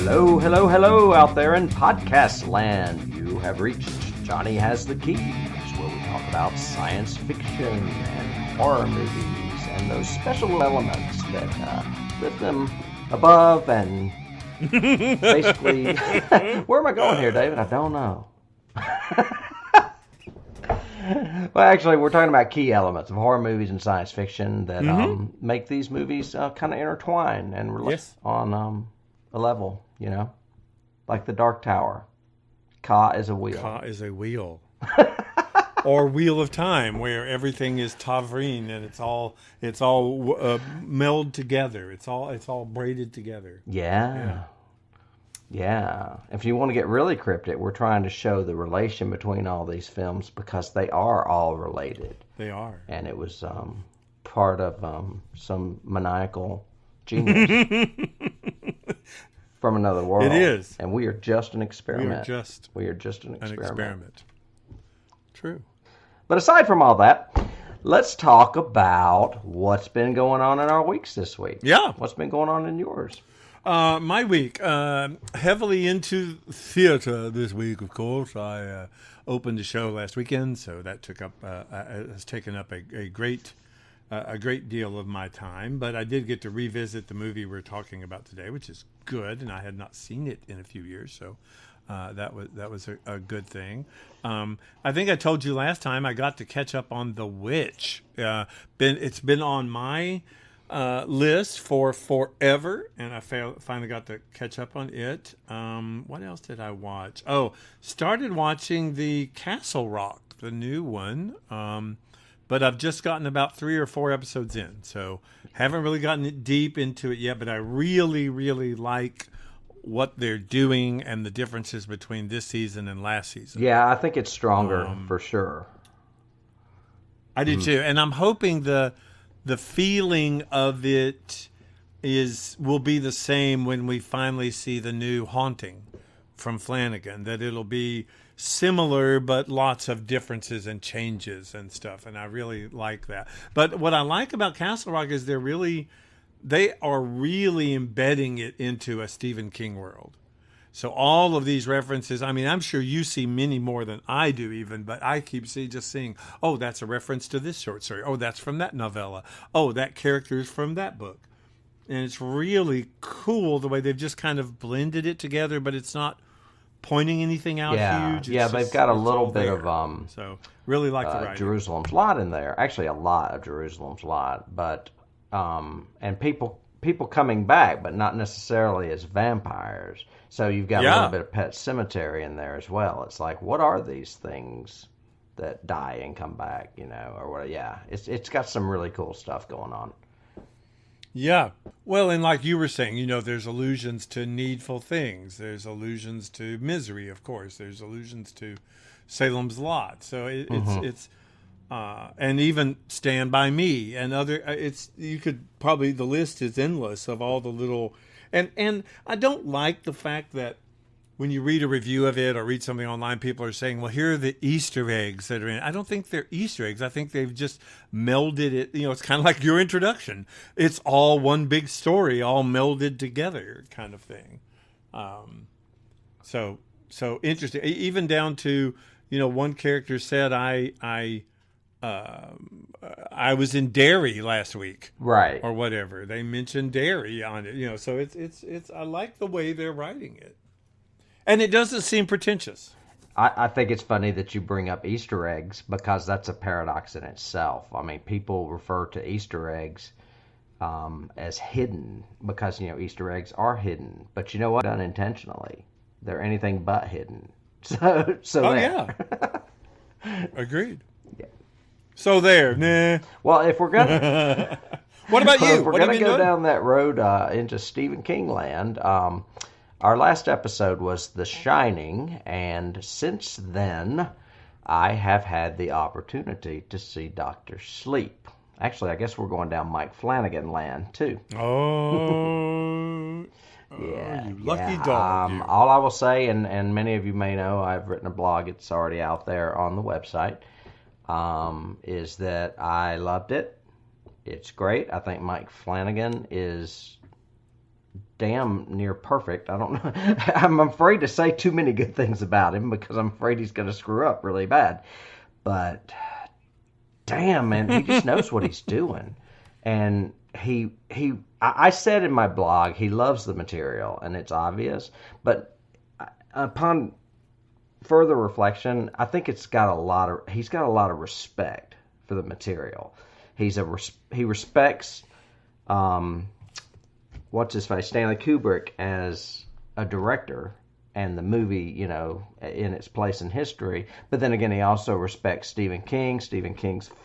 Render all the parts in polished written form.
Hello, hello, hello out there in podcast land. You have reached Johnny Has the Keys, where we talk about science fiction and horror movies and those special elements that lift them above and basically... Where am I going here, David? I don't know. Well, actually, we're talking about key elements of horror movies and science fiction that make these movies kind of intertwine and relate on a level, you know, like the Dark Tower. Ka is a wheel. Ka is a wheel. Or Wheel of Time, where everything is tavrine and it's all melded together. It's all braided together. Yeah. If you want to get really cryptic, we're trying to show the relation between all these films because they are all related. They are. And it was part of some maniacal genius from another world. It is. And we are just an experiment. We are just an experiment. True. But aside from all that, let's talk about what's been going on in our weeks this week. Yeah. What's been going on in yours? My week, heavily into theater this week, of course. I opened a show last weekend, so that has taken up a great deal of my time. But I did get to revisit the movie we're talking about today, which is good, and I had not seen it in a few years, so that was a good thing. I think I told you last time I got to catch up on The Witch. It's been on my list for forever, and I finally got to catch up on it. What else did I watch? Started watching the Castle Rock, the new one, but I've just gotten about 3 or 4 episodes in, so haven't really gotten deep into it yet, but I really, really like what they're doing and the differences between this season and last season. Yeah, I think it's stronger for sure. I do too, and I'm hoping the feeling of it will be the same when we finally see the new Haunting from Flanagan, that it'll be similar but lots of differences and changes and stuff, and I really like that. But what I like about Castle Rock is they are really embedding it into a Stephen King world. So all of these references, I mean, I'm sure you see many more than I do even, but I keep seeing, oh, that's a reference to this short story. Oh, that's from that novella. Oh, that character is from that book. And it's really cool the way they've just kind of blended it together, but it's not pointing anything out huge. They've got a little bit of... so really like the writing. Jerusalem's Lot in there. Actually, a lot of Jerusalem's Lot, but... and people coming back, but not necessarily as vampires. So you've got a little bit of Pet Cemetery in there as well. It's like, what are these things that die and come back, you know, or what? Yeah, it's got some really cool stuff going on. Yeah. Well, and like you were saying, you know, there's allusions to needful things. There's allusions to misery, of course. There's allusions to Salem's Lot. So it's and even Stand By Me and other, the list is endless of all the little, and I don't like the fact that when you read a review of it or read something online, people are saying, well, here are the Easter eggs that are in it. I don't think they're Easter eggs. I think they've just melded it. You know, it's kind of like your introduction. It's all one big story, all melded together kind of thing. So interesting. Even down to, you know, one character said, I was in Derry last week, right, or whatever. They mentioned Derry on it, you know. So it's. I like the way they're writing it, and it doesn't seem pretentious. I think it's funny that you bring up Easter eggs because that's a paradox in itself. I mean, people refer to Easter eggs as hidden because, you know, Easter eggs are hidden, but you know what? Unintentionally, they're anything but hidden. So yeah, agreed. So there, nah. Well, if we're gonna, what about you? If we're gonna go down that road into Stephen King land, our last episode was The Shining, and since then, I have had the opportunity to see Dr. Sleep. Actually, I guess we're going down Mike Flanagan land too. Oh, yeah, you lucky dog. All I will say, and many of you may know, I've written a blog. It's already out there on the website. Is that I loved it. It's great. I think Mike Flanagan is damn near perfect. I don't know. I'm afraid to say too many good things about him because I'm afraid he's going to screw up really bad. But damn, man, he just knows what he's doing. And I said in my blog, he loves the material, and it's obvious. But upon further reflection, I think he's got a lot of respect for the material. He respects what's his face, Stanley Kubrick, as a director and the movie, in its place in history. But then again, he also respects Stephen King's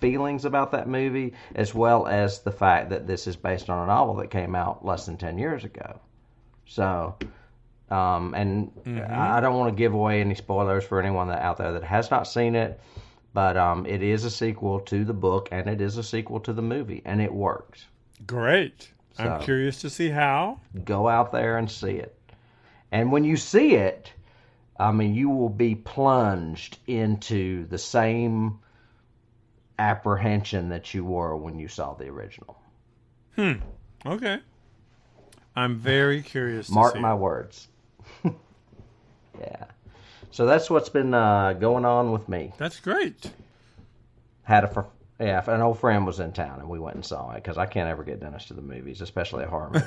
feelings about that movie, as well as the fact that this is based on a novel that came out less than 10 years ago. So, I don't want to give away any spoilers for anyone out there that has not seen it, but it is a sequel to the book, and it is a sequel to the movie, and it works. Great. So, I'm curious to see how. Go out there and see it. And when you see it, you will be plunged into the same apprehension that you were when you saw the original. Okay. I'm very curious to Mark see my words. Yeah. So that's what's been going on with me. That's great. An old friend was in town, and we went and saw it, because I can't ever get Dennis to the movies, especially a horror movie.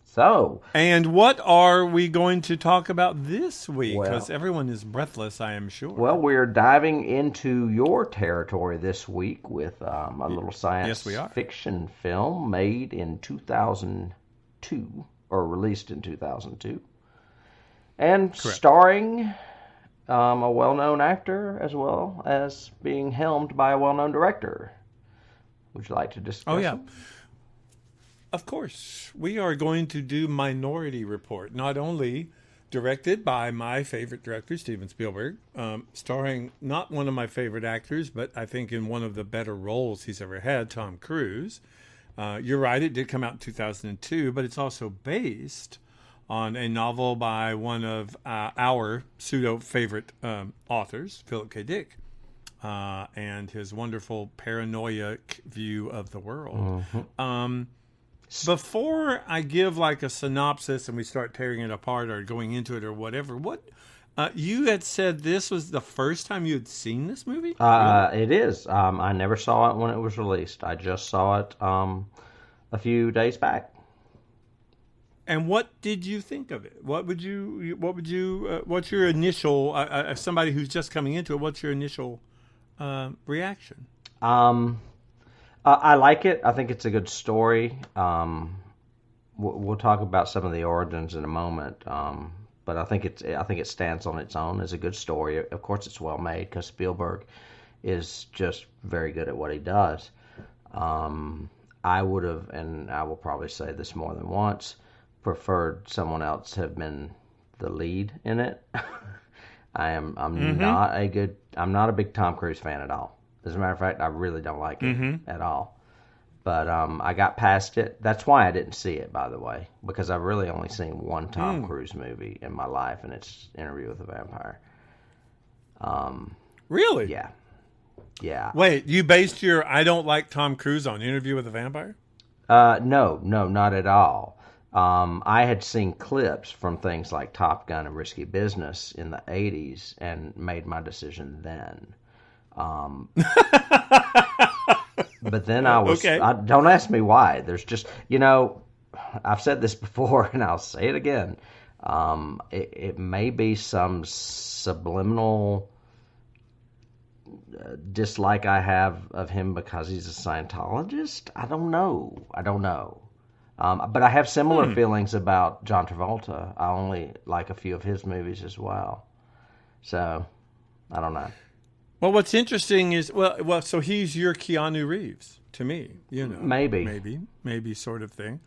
So, and what are we going to talk about this week? Because everyone is breathless, I am sure. Well, we're diving into your territory this week with a little science fiction film made in 2002, or released in 2002, and starring a well-known actor, as well as being helmed by a well-known director. Would you like to discuss? Oh, yeah. Of course. We are going to do Minority Report, not only directed by my favorite director, Steven Spielberg, starring not one of my favorite actors, but I think in one of the better roles he's ever had, Tom Cruise. You're right, it did come out in 2002, but it's also based on a novel by one of our pseudo-favorite authors, Philip K. Dick, and his wonderful paranoiac view of the world. Mm-hmm. Before I give like a synopsis and we start tearing it apart or going into it or whatever, you had said this was the first time you had seen this movie? Really? It is. I never saw it when it was released. I just saw it a few days back. And what did you think of it? What's your initial, as somebody who's just coming into it, what's your initial reaction? I like it. I think it's a good story. We'll talk about some of the origins in a moment. But I think it stands on its own as a good story. Of course, it's well made because Spielberg is just very good at what he does. I would have, and I will probably say this more than once, preferred someone else have been the lead in it. I'm not a big Tom Cruise fan at all. As a matter of fact, I really don't like it at all. But I got past it. That's why I didn't see it, by the way, because I've really only seen one Tom Cruise movie in my life, and it's Interview with the Vampire. Really? Yeah. Yeah. Wait, you based your I don't like Tom Cruise on Interview with the Vampire? No, not at all. I had seen clips from things like Top Gun and Risky Business in the 80s and made my decision then. But then I was, don't ask me why. There's just, I've said this before and I'll say it again. It may be some subliminal dislike I have of him because he's a Scientologist. I don't know. But I have similar feelings about John Travolta. I only like a few of his movies as well. So, I don't know. Well, what's interesting is, so he's your Keanu Reeves to me, maybe sort of thing.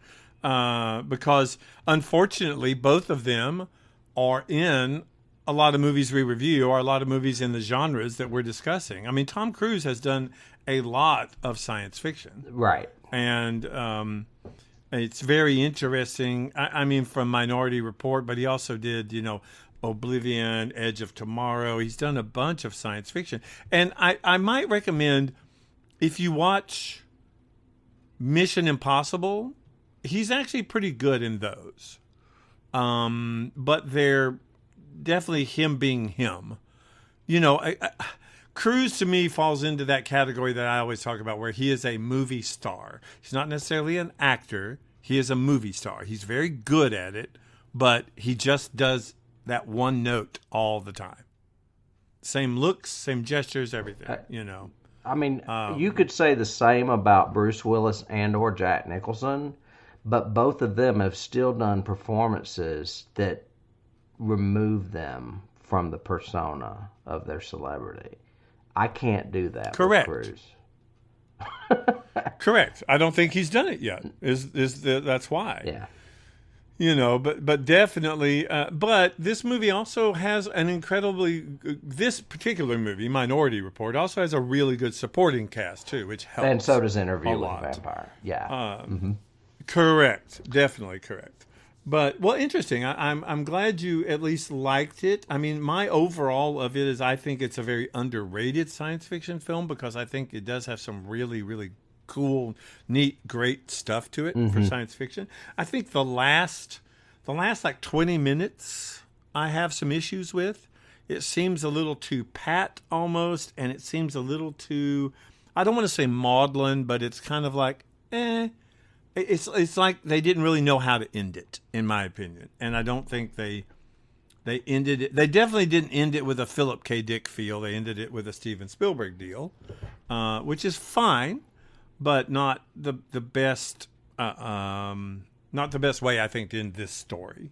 Because unfortunately, both of them are in a lot of movies we review, or a lot of movies in the genres that we're discussing. I mean, Tom Cruise has done a lot of science fiction. Right. And it's very interesting. I mean, from Minority Report, but he also did, Oblivion, Edge of Tomorrow. He's done a bunch of science fiction. And I might recommend, if you watch Mission Impossible, he's actually pretty good in those. But they're definitely him being him. Cruise to me falls into that category that I always talk about, where he is a movie star. He's not necessarily an actor. He is a movie star. He's very good at it, but he just does that one note all the time. Same looks, same gestures, everything, I mean, you could say the same about Bruce Willis and or Jack Nicholson, but both of them have still done performances that remove them from the persona of their celebrity. I can't do that. Correct. With Cruise. Correct. I don't think he's done it yet. That's why. Yeah. But definitely. But this movie also has an this particular movie, Minority Report, also has a really good supporting cast too, which helps. And so does Interview with a Vampire. Yeah. Correct. Definitely correct. But, well, interesting. I'm glad you at least liked it. I mean, my overall of it is I think it's a very underrated science fiction film, because I think it does have some really, really cool, neat, great stuff to it for science fiction. I think the last like 20 minutes I have some issues with. It seems a little too pat almost, and it seems a little too, I don't want to say maudlin, but it's kind of like, It's like they didn't really know how to end it, in my opinion. And I don't think they ended it. They definitely didn't end it with a Philip K. Dick feel. They ended it with a Steven Spielberg deal, which is fine, but not the best. Not the best way, I think, to end this story,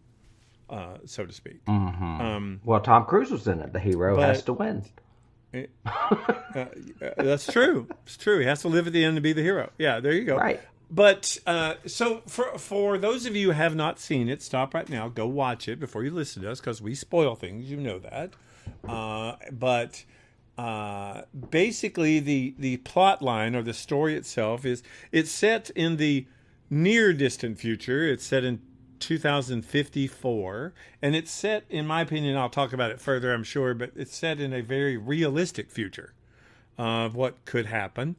so to speak. Well, Tom Cruise was in it. The hero has to win. That's true. It's true. He has to live at the end to be the hero. Yeah, there you go. Right. But so for those of you who have not seen it, stop right now. Go watch it before you listen to us, because we spoil things. You know that. But basically, the plot line or the story itself it's set in the near distant future. It's set in 2054, and it's set, in my opinion, I'll talk about it further, I'm sure, but it's set in a very realistic future of what could happen.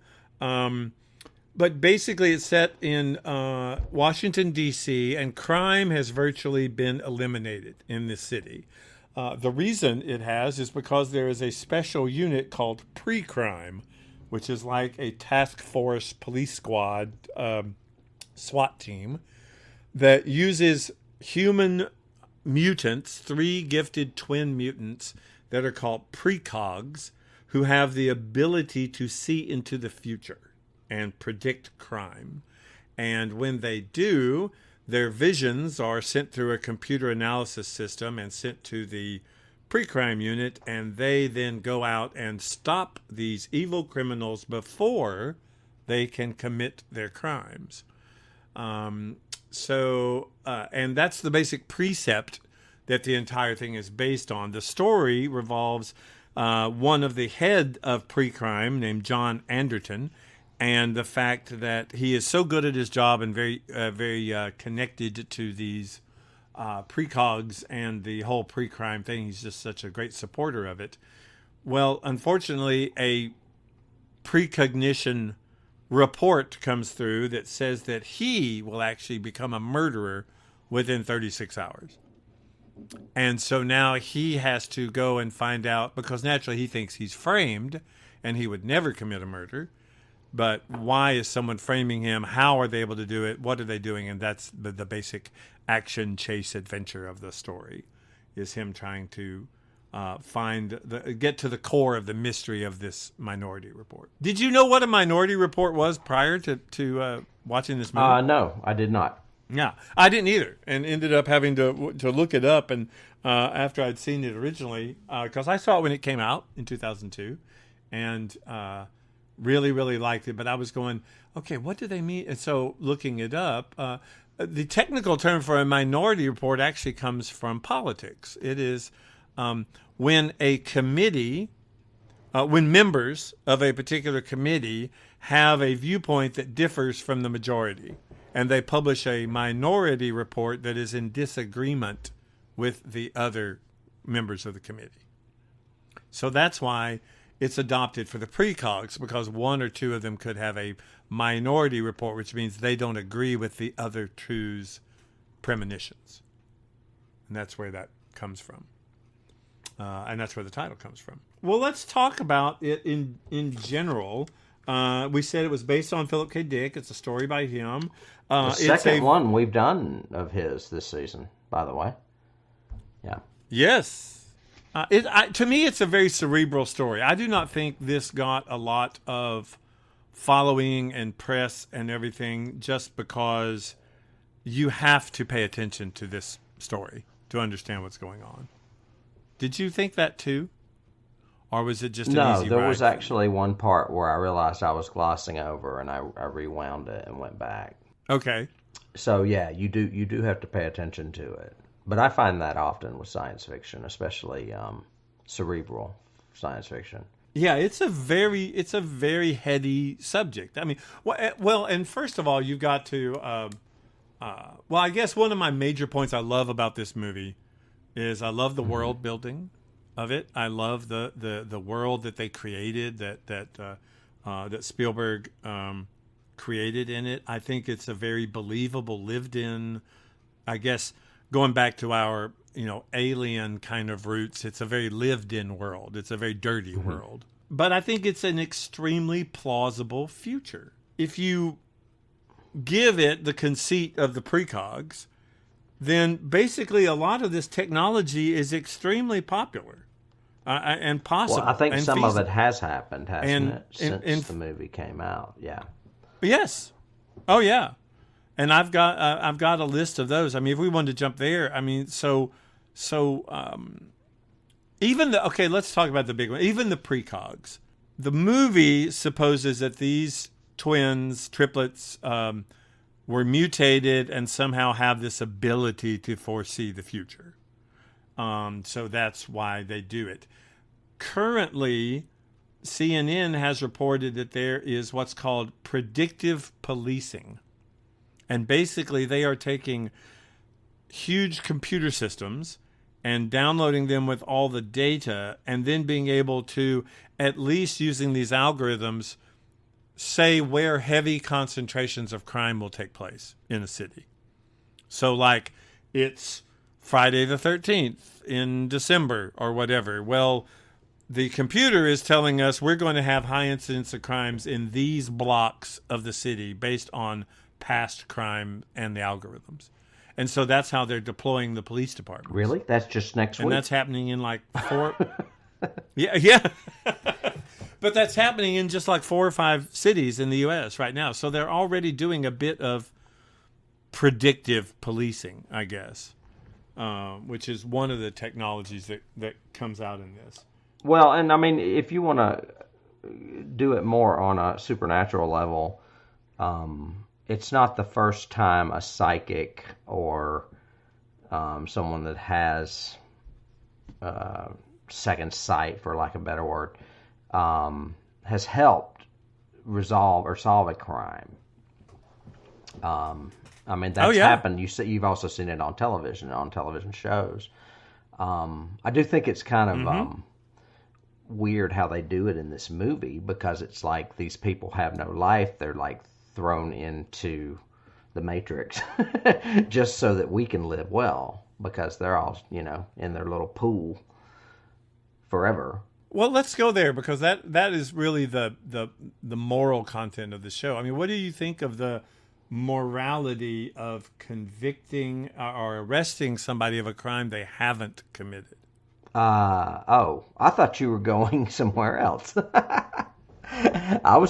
But basically, it's set in Washington, D.C., and crime has virtually been eliminated in this city. The reason it has is because there is a special unit called PreCrime, which is like a task force police squad SWAT team that uses human mutants, 3 gifted twin mutants that are called precogs, who have the ability to see into the future and predict crime. And when they do, their visions are sent through a computer analysis system and sent to the PreCrime unit, and they then go out and stop these evil criminals before they can commit their crimes. And that's the basic precept that the entire thing is based on. The story revolves one of the head of PreCrime named John Anderton, and the fact that he is so good at his job and very connected to these precogs and the whole PreCrime thing. He's just such a great supporter of it. Well, unfortunately, a precognition report comes through that says that he will actually become a murderer within 36 hours. And so now he has to go and find out, because naturally he thinks he's framed and he would never commit a murder. But why is someone framing him? How are they able to do it? What are they doing? And that's the basic action chase adventure of the story, is him trying to get to the core of the mystery of this Minority Report. Did you know what a Minority Report was prior to watching this movie? No, I did not. Yeah, I didn't either, and ended up having to look it up. And after I'd seen it originally, because I saw it when it came out in 2002, and really, really liked it. But I was going, okay, what do they mean? And so looking it up, the technical term for a Minority Report actually comes from politics. It is when a committee, when members of a particular committee have a viewpoint that differs from the majority, and they publish a Minority Report that is in disagreement with the other members of the committee. So that's why it's adopted for the precogs because one or two of them could have a minority report, which means they don't agree with the other two's premonitions. And that's where that comes from. And that's where the title comes from. Well, let's talk about it in general. We said it was based on Philip K. Dick. It's a story by him. The second one we've done of his this season, by the way. Yeah. Yes. To me, it's a very cerebral story. I do not think this got a lot of following and press and everything just because you have to pay attention to this story to understand what's going on. Did you think that too? Or was it just an easy ride? No, there was actually one part where I realized I was glossing over, and I rewound it and went back. Okay. So yeah, you do have to pay attention to it. But I find that often with science fiction, especially cerebral science fiction. Yeah, it's a very heady subject. I mean, well, and first of all, you've got to. Well, I guess one of my major points I love about this movie is I love the world building of it. I love the world that they created, that Spielberg created in it. I think it's a very believable, lived in. I guess going back to our alien kind of roots, it's a very lived in world. It's a very dirty world. But I think it's an extremely plausible future. If you give it the conceit of the precogs, then basically a lot of this technology is extremely popular and possible. Well, I think some feasible. of it has happened, hasn't it, since the movie came out? Yeah. Yes. Oh, yeah. And I've got a list of those. I mean, if we wanted to jump there, I mean, even let's talk about the big one. Even the precogs. The movie supposes that these triplets, were mutated and somehow have this ability to foresee the future. So that's why they do it. Currently, CNN has reported that there is what's called predictive policing. And basically, they are taking huge computer systems and downloading them with all the data and then being able to, at least using these algorithms, say where heavy concentrations of crime will take place in a city. So like it's Friday the 13th in December or whatever. Well, the computer is telling us we're going to have high incidence of crimes in these blocks of the city based on past crime and the algorithms. And so that's how they're deploying the police department. Really? That's just next week? And that's happening in like 4... Yeah. But that's happening in just like 4 or 5 cities in the U.S. right now. So they're already doing a bit of predictive policing, I guess, which is one of the technologies that comes out in this. Well, and I mean, if you want to do it more on a supernatural level, it's not the first time a psychic or someone that has second sight, for lack of a better word, has helped resolve or solve a crime. I mean, that's happened. You've also seen it on television shows. I do think it's kind of weird how they do it in this movie, because it's like these people have no life. They're like thrown into the Matrix just so that we can live well, because they're all, in their little pool forever. Well, let's go there, because that is really the moral content of the show. I mean, what do you think of the morality of convicting or arresting somebody of a crime they haven't committed? I thought you were going somewhere else. I'm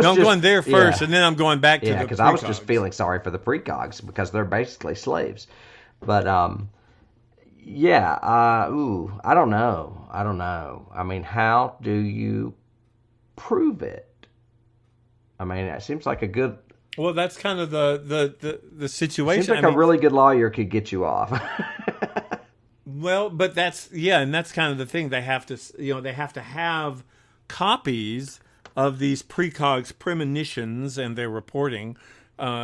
going there first, and then I'm going back to the because I was just feeling sorry for the precogs, because they're basically slaves. But I don't know. I mean, how do you prove it? I mean, it seems like a good. Well, that's kind of the situation. Seems like a really good lawyer could get you off. Well, but that's kind of the thing. They have to have copies of these precogs premonitions and their reporting,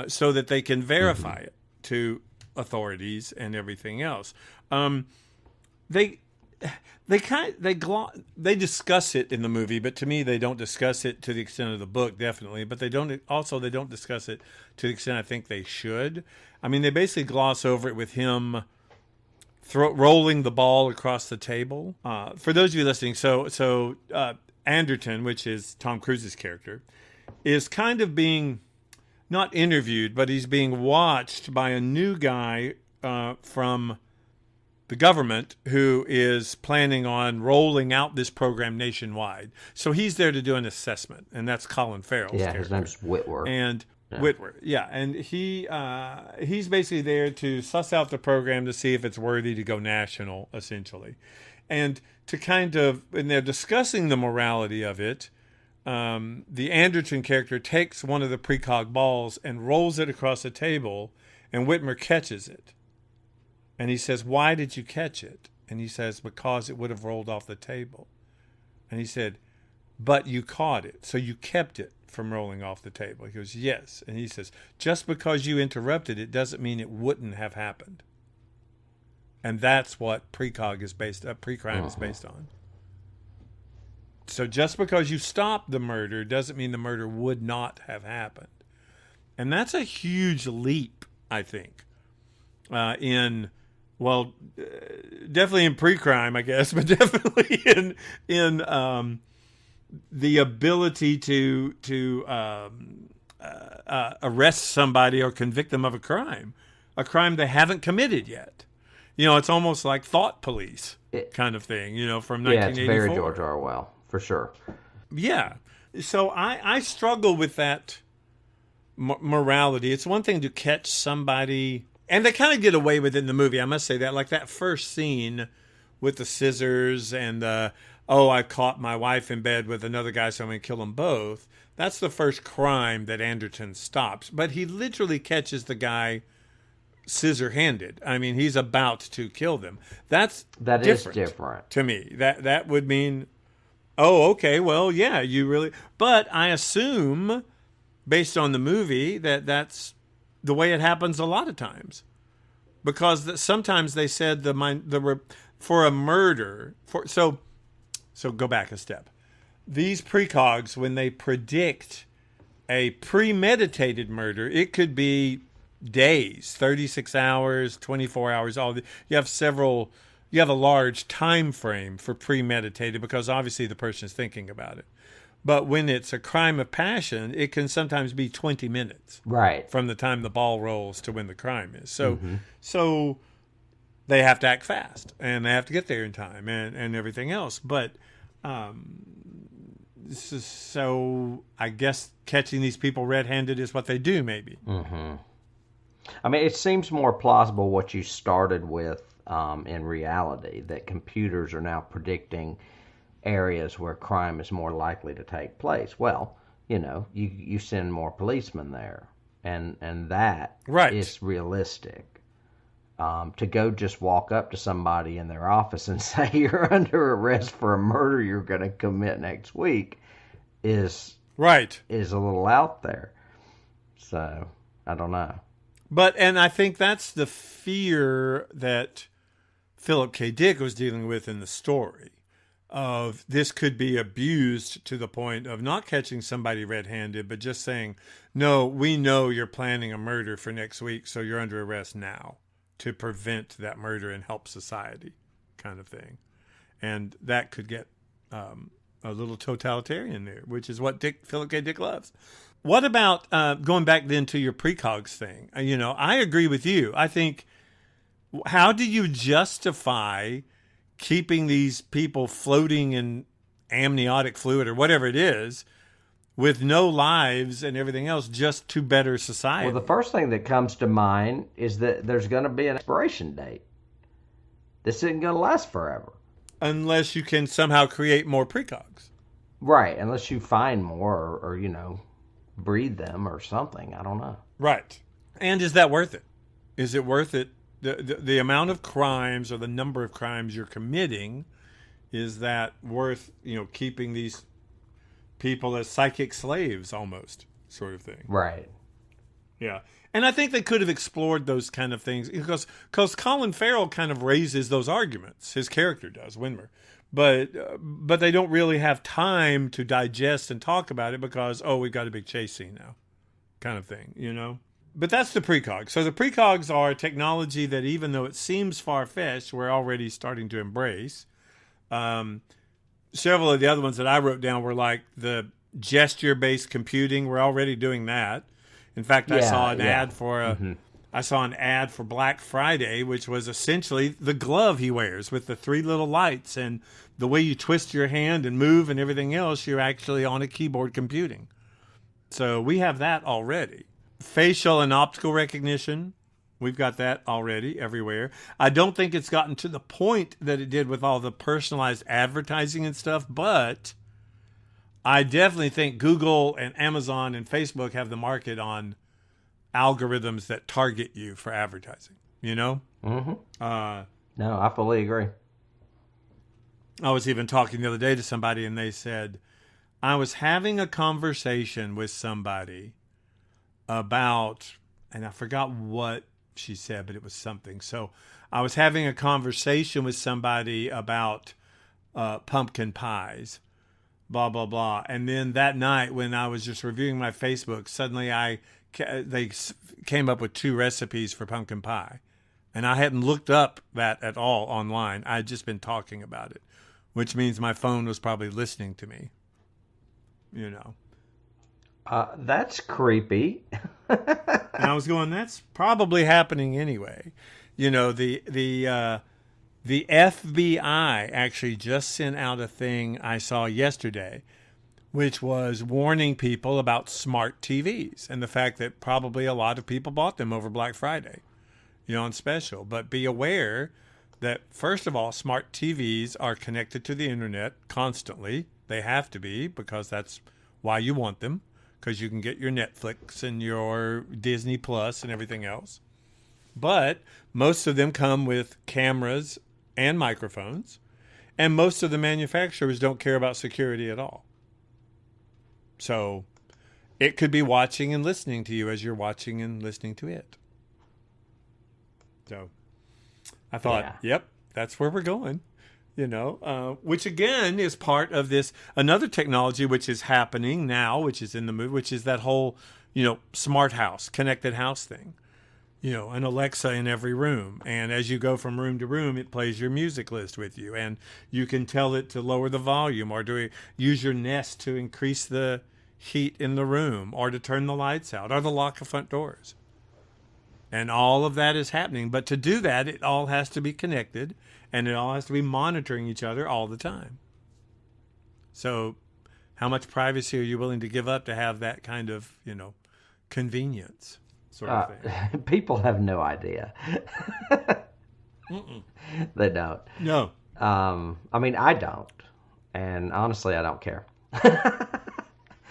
so that they can verify it to authorities and everything else. they discuss it in the movie, but to me they don't discuss it to the extent of the book, definitely. But they don't discuss it to the extent I think they should. I mean, they basically gloss over it with him rolling the ball across the table. For those of you listening, so Anderton, which is Tom Cruise's character, is kind of being not interviewed, but he's being watched by a new guy from the government who is planning on rolling out this program nationwide. So he's there to do an assessment, and that's Colin Farrell's character. His name's Whitworth. And Whitworth, and he's basically there to suss out the program to see if it's worthy to go national, essentially. And to and they're discussing the morality of it, the Anderton character takes one of the precog balls and rolls it across the table, and Whitmer catches it. And he says, "Why did you catch it?" And he says, "Because it would have rolled off the table." And he said, "But you caught it, so you kept it from rolling off the table." He goes, "Yes." And he says, "Just because you interrupted it doesn't mean it wouldn't have happened." And that's what PreCrime is based on. So just because you stopped the murder doesn't mean the murder would not have happened. And that's a huge leap, I think, definitely in PreCrime, I guess, but definitely in the ability to arrest somebody or convict them of a crime they haven't committed yet. It's almost like Thought Police kind of thing, from 1984. Yeah, it's very George Orwell, for sure. Yeah. So I struggle with that morality. It's one thing to catch somebody, and they kind of get away with it in the movie, I must say that. Like that first scene with the scissors and I caught my wife in bed with another guy, so I'm going to kill them both. That's the first crime that Anderton stops. But he literally catches the guy scissor-handed. I mean, he's about to kill them. That is different to me. That would mean, oh, okay, well, yeah, you really. But I assume, based on the movie, that's the way it happens a lot of times, because sometimes they said for a murder. So go back a step. These precogs, when they predict a premeditated murder, it could be days, 36 hours, 24 hours, you have a large time frame for premeditated, because obviously the person is thinking about it. But when it's a crime of passion, it can sometimes be 20 minutes. Right. From the time the ball rolls to when the crime is. So they have to act fast, and they have to get there in time and everything else. But so I guess catching these people red-handed is what they do, maybe. Mm-hmm. I mean, it seems more plausible what you started with in reality, that computers are now predicting areas where crime is more likely to take place. Well, you send more policemen there, and that is realistic. To go just walk up to somebody in their office and say you're under arrest for a murder you're going to commit next week is a little out there. So, I don't know. And I think that's the fear that Philip K. Dick was dealing with in the story, of this could be abused to the point of not catching somebody red-handed, but just saying, no, we know you're planning a murder for next week, so you're under arrest now to prevent that murder and help society, kind of thing. And that could get a little totalitarian there, which is what Philip K. Dick loves. What about going back then to your precogs thing? I agree with you. I think, how do you justify keeping these people floating in amniotic fluid or whatever it is, with no lives and everything else, just to better society? Well, the first thing that comes to mind is that there's going to be an expiration date. This isn't going to last forever. Unless you can somehow create more precogs. Right, unless you find more or breed them or something. I don't know. Right. And is that worth it? Is it worth it? The amount of crimes or the number of crimes you're committing, is that worth, keeping these people as psychic slaves almost, sort of thing? Right. Yeah. And I think they could have explored those kind of things because Colin Farrell kind of raises those arguments. His character does, Winmer. But they don't really have time to digest and talk about it because, we've got a big chase scene now kind of thing, you know? But that's the precogs. So the precogs are technology that even though it seems far-fetched, we're already starting to embrace. Several of the other ones that I wrote down were like the gesture-based computing. We're already doing that. In fact, I saw an ad for I saw an ad for Black Friday, which was essentially the glove he wears with the 3 little lights and the way you twist your hand and move and everything else. You're actually on a keyboard computing. So we have that already. Facial and optical recognition, we've got that already everywhere. I don't think it's gotten to the point that it did with all the personalized advertising and stuff, but I definitely think Google and Amazon and Facebook have the market on algorithms that target you for advertising, you know? Mm-hmm. No, I fully agree. I was even talking the other day to somebody and they said, I was having a conversation with somebody about, and I forgot what she said, but it was something. So I was having a conversation with somebody about pumpkin pies, blah, blah, blah. And then that night when I was just reviewing my Facebook, suddenly they came up with 2 recipes for pumpkin pie. And I hadn't looked up that at all online. I had just been talking about it, which means my phone was probably listening to me, you know. That's creepy. And I was going, that's probably happening anyway. You know, the FBI actually just sent out a thing I saw yesterday, which was warning people about smart TVs and the fact that probably a lot of people bought them over Black Friday, you know, on special. But be aware that, first of all, smart TVs are connected to the internet constantly. They have to be because that's why you want them, because you can get your Netflix and your Disney Plus and everything else. But most of them come with cameras and microphones, and most of the manufacturers don't care about security at all. So it could be watching and listening to you as you're watching and listening to it. So I thought, Yep, that's where we're going. You know, which again is part of this, another technology which is happening now, which is in the movie, which is that whole, you know, smart house, connected house thing. You know, an Alexa in every room. And as you go from room to room, it plays your music list with you. And you can tell it to lower the volume or to use your Nest to increase the heat in the room or to turn the lights out or to lock the front doors. And all of that is happening. But to do that, it all has to be connected. And it all has to be monitoring each other all the time. So how much privacy are you willing to give up to have that kind of, you know, convenience sort of thing? People have no idea. They don't. No. I mean, I don't. And honestly, I don't care.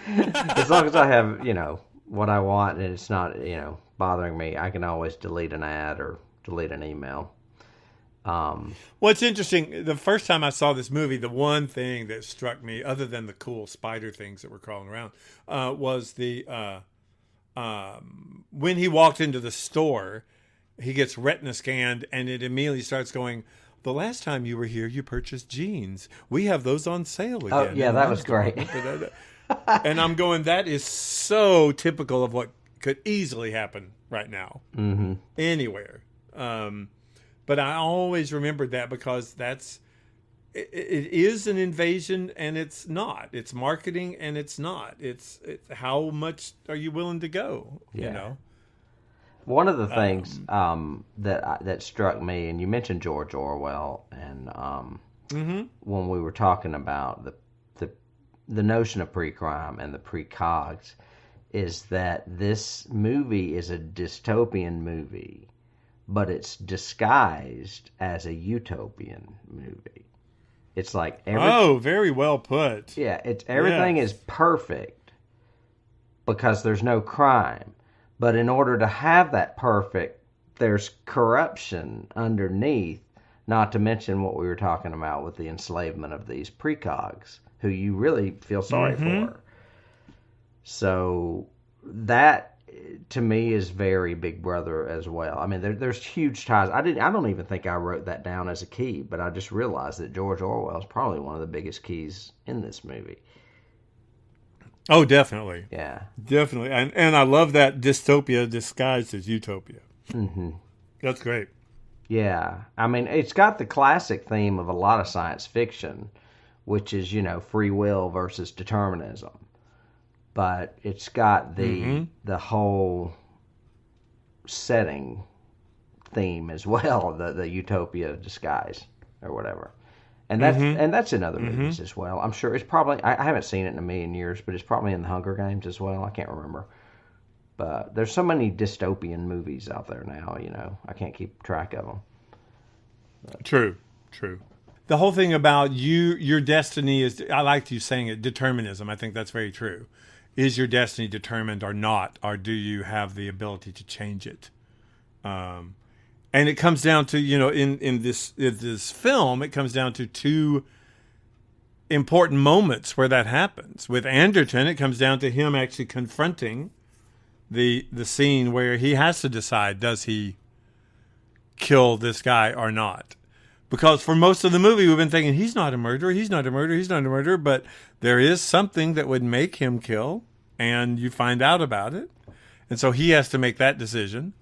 As long as I have, you know, what I want and it's not, you know, bothering me, I can always delete an ad or delete an email. Well, it's interesting. The first time I saw this movie, the one thing that struck me, other than the cool spider things that were crawling around, was the when he walked into the store, he gets retina scanned, and it immediately starts going, the last time you were here, you purchased jeans. We have those on sale again. Oh, yeah, that was great. And I'm going, that is so typical of what could easily happen right now. Mm-hmm. Anywhere. But I always remembered that because it is an invasion and it's not. It's marketing and it's not. It's how much are you willing to go? Yeah. You know. One of the things that struck me, and you mentioned George Orwell, and when we were talking about the notion of pre-crime and the precogs, is that this movie is a dystopian movie, but it's disguised as a utopian movie. It's like very well put. Yeah, everything is perfect because there's no crime. But in order to have that perfect, there's corruption underneath, not to mention what we were talking about with the enslavement of these precogs, who you really feel sorry for. So that to me is very Big Brother as well. I mean, there's huge ties. I don't even think I wrote that down as a key, but I just realized that George Orwell is probably one of the biggest keys in this movie. Oh, definitely. Yeah, definitely. And I love that dystopia disguised as utopia. Mm-hmm. That's great. Yeah, I mean, it's got the classic theme of a lot of science fiction, which is, free will versus determinism. But it's got the whole setting theme as well, the utopia disguise or whatever. And that's in other movies as well. I'm sure it's probably, I haven't seen it in a million years, but it's probably in the Hunger Games as well. I can't remember. But there's so many dystopian movies out there now, I can't keep track of them. But. True. The whole thing about your destiny is, I liked you saying it, determinism. I think that's very true. Is your destiny determined or not? Or do you have the ability to change it? And it comes down to, in this film, it comes down to two important moments where that happens. With Anderton, it comes down to him actually confronting the scene where he has to decide, does he kill this guy or not? Because for most of the movie, we've been thinking, he's not a murderer, but there is something that would make him kill, and you find out about it. And so he has to make that decision.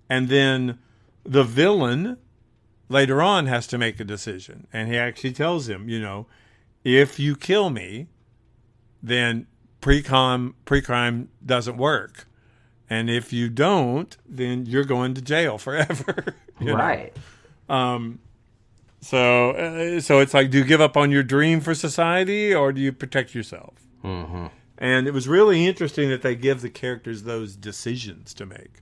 And then the villain later on has to make a decision. And he actually tells him, if you kill me, then PreCrime doesn't work. And if you don't, then you're going to jail forever. Right. So it's like, do you give up on your dream for society, or do you protect yourself? Mm-hmm. And it was really interesting that they give the characters those decisions to make,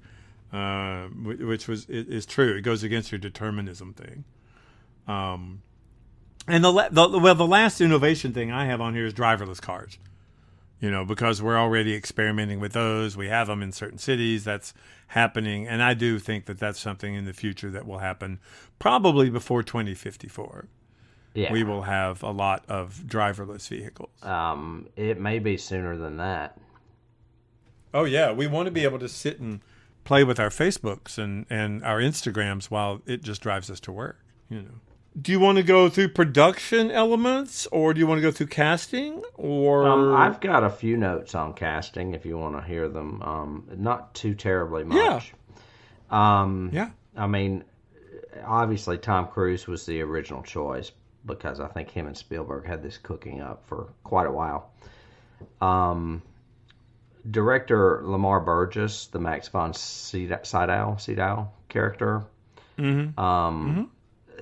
which is true. It goes against your determinism thing. And the last innovation thing I have on here is driverless cars. Because we're already experimenting with those. We have them in certain cities. That's happening. And I do think that that's something in the future that will happen probably before 2054. Yeah. We will have a lot of driverless vehicles. It may be sooner than that. Oh, yeah. We want to be able to sit and play with our Facebooks and our Instagrams while it just drives us to work, Do you want to go through production elements, or do you want to go through casting? Or I've got a few notes on casting if you want to hear them. Not too terribly much. Yeah. I mean, obviously Tom Cruise was the original choice because I think him and Spielberg had this cooking up for quite a while. Director Lamar Burgess, the Max von Sydow character.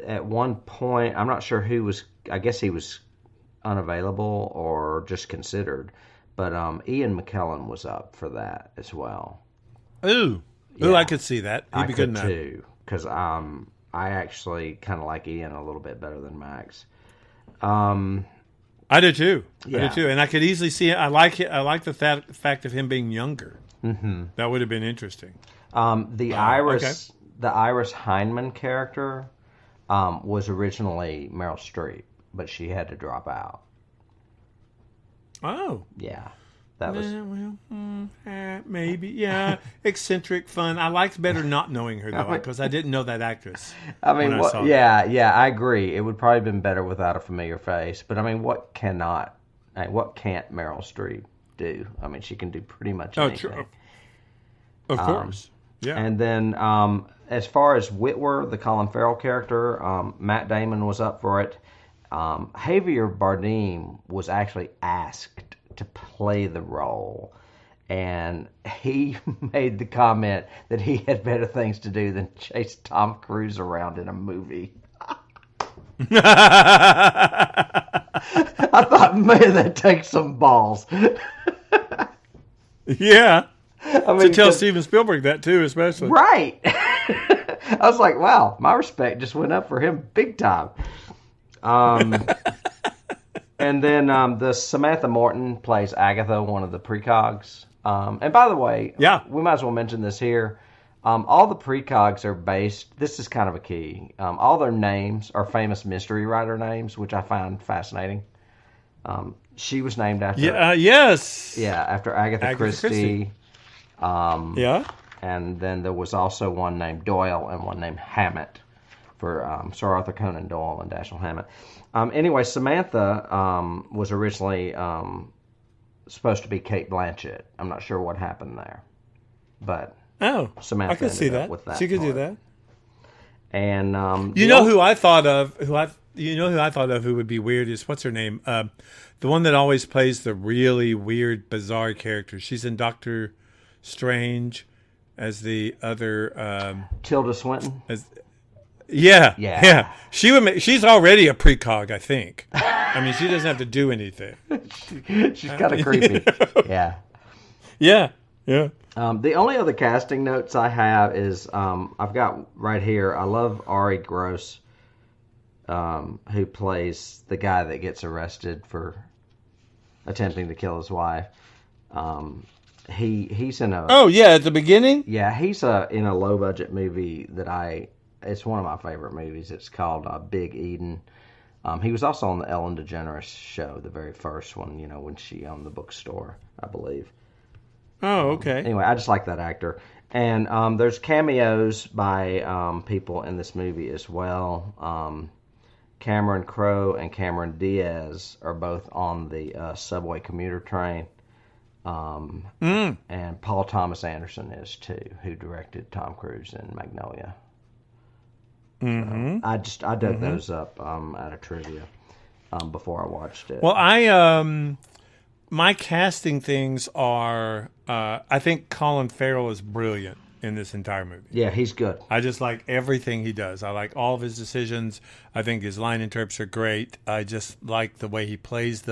At one point, I'm not sure who was, I guess he was unavailable or just considered, but Ian McKellen was up for that as well. Ooh, I could see that. He'd be good enough. Too, because I actually kind of like Ian a little bit better than Max. I do too. Yeah. I do too, and I could easily see it. I like the fact of him being younger. Mm-hmm. That would have been interesting. The Iris Heineman character was originally Meryl Streep, but she had to drop out. Oh. Yeah. That was... maybe. Yeah. Eccentric, fun. I liked better not knowing her, though, because I didn't know that actress. I mean, I agree. It would probably have been better without a familiar face. But, I mean, what can't Meryl Streep do? I mean, she can do pretty much anything. True. Of course. Yeah. And then... as far as Whitwer, the Colin Farrell character, Matt Damon was up for it. Javier Bardem was actually asked to play the role, and he made the comment that he had better things to do than chase Tom Cruise around in a movie. I thought, man, that takes some balls. Yeah. I mean, to tell Steven Spielberg that too, especially. Right. I was like, wow, my respect just went up for him big time. And then the Samantha Morton plays Agatha, one of the precogs. And by the way, we might as well mention this here. All the precogs are based, this is kind of a key, all their names are famous mystery writer names, which I find fascinating. She was named after... yes! Yeah, after Agatha Christie. Yeah. And then there was also one named Doyle and one named Hammett for Sir Arthur Conan Doyle and Dashiell Hammett. Anyway, Samantha was originally supposed to be Cate Blanchett. I'm not sure what happened there, but Samantha I could see that. with that. She could do that. And you know who I thought of? Who I thought of who would be weird is what's her name? The one that always plays the really weird, bizarre character. She's in Doctor Strange as the other Tilda Swinton. Yeah. She's already a precog, I think. I mean, she doesn't have to do anything. She's kind of creepy. Yeah. The only other casting notes I have is I've got right here. I love Ari Gross, who plays the guy that gets arrested for attempting to kill his wife. He's in a at the beginning. Yeah, he's in a low budget movie that it's one of my favorite movies. It's called Big Eden. He was also on the Ellen DeGeneres show, the very first one. When she owned the bookstore, I believe. Oh, okay. Anyway, I just like that actor. And there's cameos by people in this movie as well. Cameron Crowe and Cameron Diaz are both on the subway commuter train. And Paul Thomas Anderson is too, who directed Tom Cruise in Magnolia. Mm-hmm. I dug those up out of trivia before I watched it. Well, my casting things are, I think Colin Farrell is brilliant in this entire movie. Yeah, he's good. I just like everything he does. I like all of his decisions. I think his line interprets are great. I just like the way he plays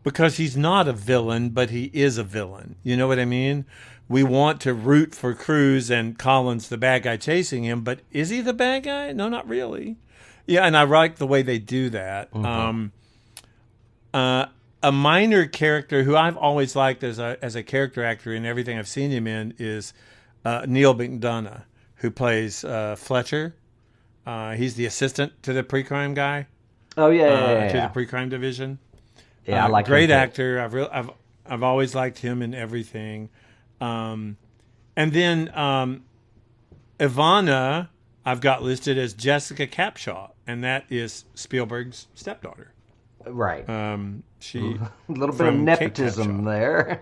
because he's not a villain, but he is a villain. You know what I mean? We want to root for Cruise and Colin's the bad guy chasing him, but is he the bad guy? No, not really. Yeah, and I like the way they do that. Mm-hmm. A minor character who I've always liked as a character actor in everything I've seen him in is Neil McDonough, who plays Fletcher. He's the assistant to the PreCrime guy. Oh yeah. To the PreCrime division. Yeah, I like great actor. I've always liked him in everything. And then Ivana I've got listed as Jessica Capshaw, and that is Spielberg's stepdaughter. Right. She a little bit of nepotism there.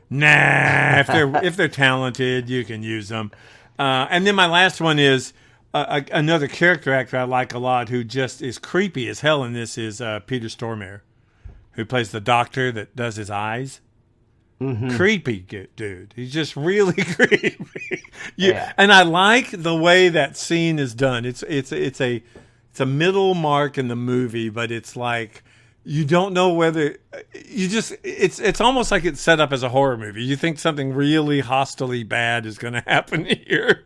Nah, if they're talented, you can use them. And then my last one is another character actor I like a lot, who just is creepy as hell in this, is Peter Stormare, who plays the doctor that does his eyes. Mm-hmm. Creepy dude. He's just really creepy. And I like the way that scene is done. It's a middle mark in the movie, but it's like you don't know whether it's almost like it's set up as a horror movie. You think something really hostily bad is going to happen here,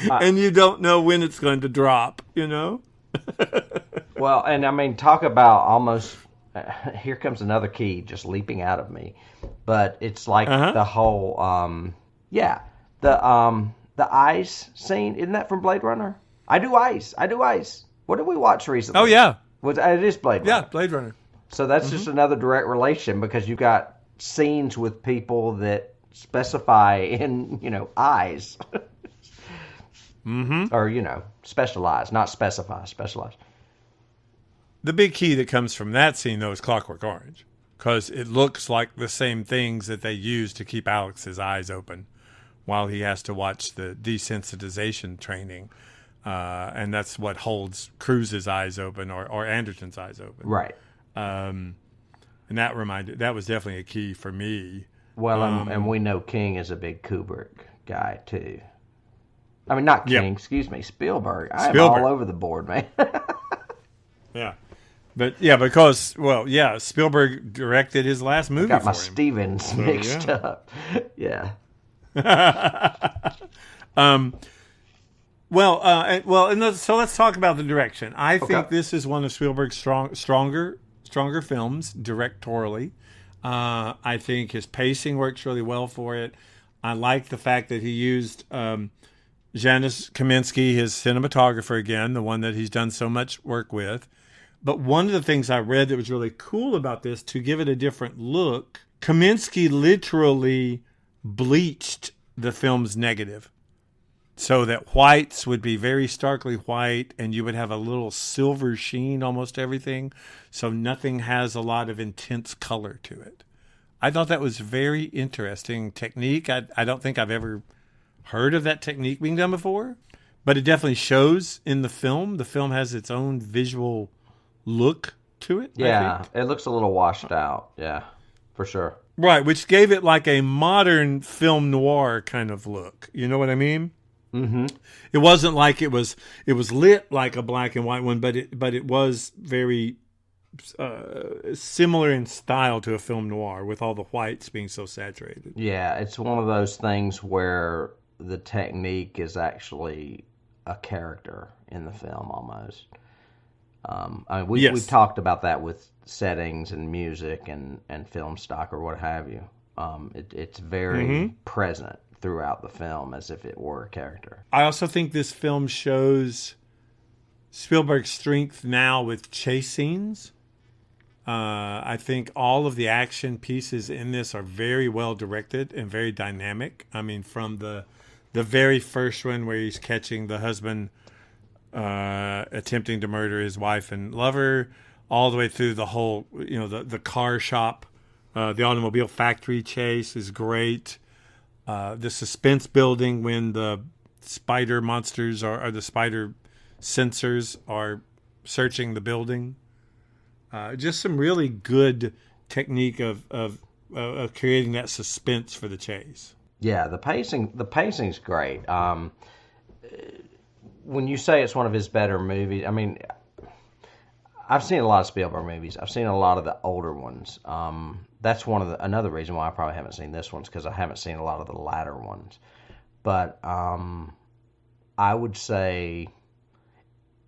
and you don't know when it's going to drop. Well, and I mean, talk about almost. Here comes another key just leaping out of me, but it's like the whole the eyes scene. Isn't that from Blade Runner? I do eyes. What did we watch recently? Oh yeah, it is Blade Runner. Yeah, Blade Runner. So that's just another direct relation, because you got scenes with people that specify in eyes, or specialize, not specify, specialize. The big key that comes from that scene, though, is Clockwork Orange, because it looks like the same things that they use to keep Alex's eyes open while he has to watch the desensitization training. And that's what holds Cruise's eyes open or Anderton's eyes open. Right. And that was definitely a key for me. Well, and we know King is a big Kubrick guy, too. I mean, not King, excuse me, Spielberg. I'm all over the board, man. Yeah. But because Spielberg directed his last movie. Got my Stevens mixed up. Yeah. So let's talk about the direction. I think this is one of Spielberg's stronger films directorially. I think his pacing works really well for it. I like the fact that he used Janusz Kaminski, his cinematographer again, the one that he's done so much work with. But one of the things I read that was really cool about this, to give it a different look, Kaminski literally bleached the film's negative so that whites would be very starkly white and you would have a little silver sheen almost everything, so nothing has a lot of intense color to it. I thought that was very interesting technique. I don't think I've ever heard of that technique being done before, but it definitely shows in the film. The film has its own visual look to it. Yeah, it looks a little washed out. Yeah, for sure. Right, which gave it like a modern film noir kind of look. You know what I mean? Mm-hmm. It wasn't like it was lit like a black and white one, but it was very similar in style to a film noir with all the whites being so saturated. Yeah, it's one of those things where the technique is actually a character in the film almost. We've talked about that with settings and music and film stock or what have you. It's very present throughout the film as if it were a character. I also think this film shows Spielberg's strength now with chase scenes. I think all of the action pieces in this are very well directed and very dynamic. I mean, from the very first one where he's catching the husband attempting to murder his wife and lover, all the way through the whole, the car shop, the automobile factory chase is great. The suspense building when the spider monsters or the spider sensors are searching the building. Just some really good technique of creating that suspense for the chase. Yeah, the pacing's great. When you say it's one of his better movies, I mean, I've seen a lot of Spielberg movies. I've seen a lot of the older ones. That's another reason why I probably haven't seen this one, because I haven't seen a lot of the latter ones. But I would say,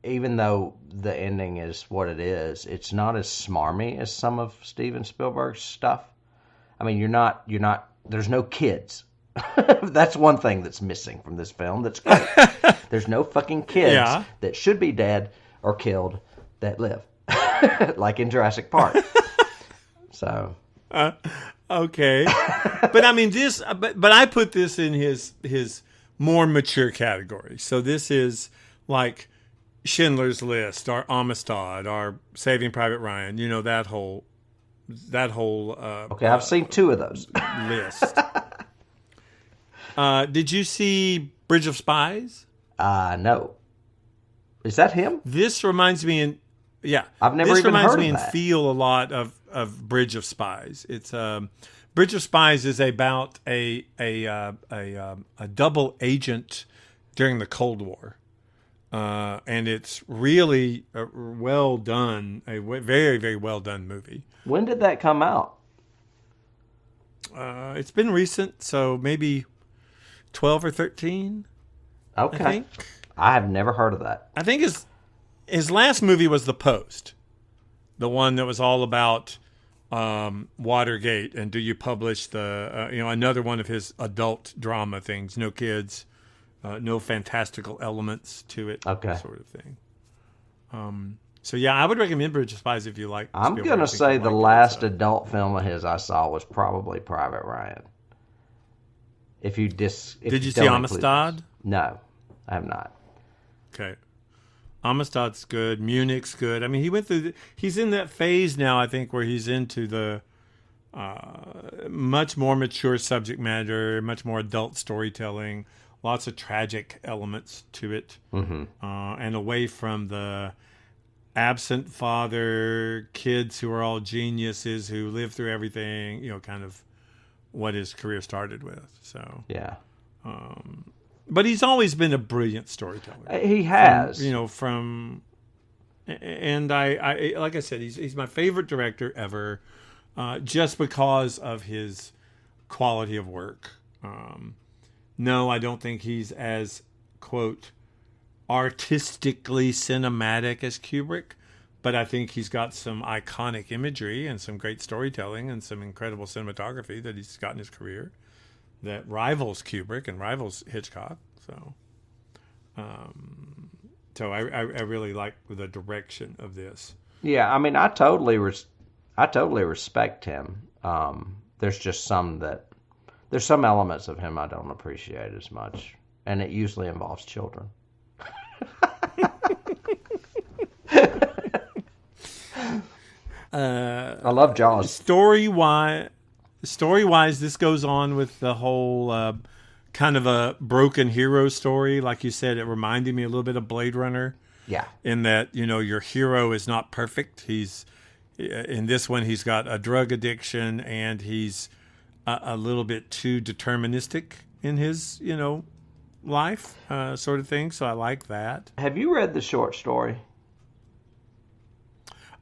even though the ending is what it is, it's not as smarmy as some of Steven Spielberg's stuff. I mean, there's no kids. That's one thing that's missing from this film. That's great. There's no fucking kids that should be dead or killed that live, like in Jurassic Park. So, okay, but I mean this. But I put this in his more mature category. So this is like Schindler's List, or Amistad, or Saving Private Ryan. You know, that whole. Okay, I've seen two of those list. Did you see Bridge of Spies? No. Is that him? This reminds me I've never even heard of that. This reminds me and feel a lot of Bridge of Spies. It's Bridge of Spies is about a double agent during the Cold War. And it's really well done, a very, very well done movie. When did that come out? It's been recent, so maybe 12 or 13. Okay. I have never heard of that. I think his last movie was The Post, the one that was all about Watergate and do you publish the another one of his adult drama things, no kids. No fantastical elements to it, sort of thing. So yeah, I would recommend Bridge of Spies if you like. I'm going to say the last adult film of his I saw was probably Private Ryan. Did you see Amistad? No, I have not. Okay. Amistad's good. Munich's good. I mean, he's in that phase now, I think, where he's into the much more mature subject matter, much more adult storytelling. Lots of tragic elements to it, and away from the absent father, kids who are all geniuses who live through everything, kind of what his career started with. So yeah, but he's always been a brilliant storyteller. He has, and I like I said, he's my favorite director ever, just because of his quality of work. No, I don't think he's as, quote, artistically cinematic as Kubrick, but I think he's got some iconic imagery and some great storytelling and some incredible cinematography that he's got in his career that rivals Kubrick and rivals Hitchcock. So I really like the direction of this. Yeah, I mean, I totally respect him. There's just some that There's some elements of him I don't appreciate as much, and it usually involves children. I love Jaws. Story-wise, this goes on with the whole kind of a broken hero story. Like you said, it reminded me a little bit of Blade Runner. Yeah. In that, your hero is not perfect. In this one, he's got a drug addiction, and he's a little bit too deterministic in his, life, sort of thing. So I like that. Have you read the short story?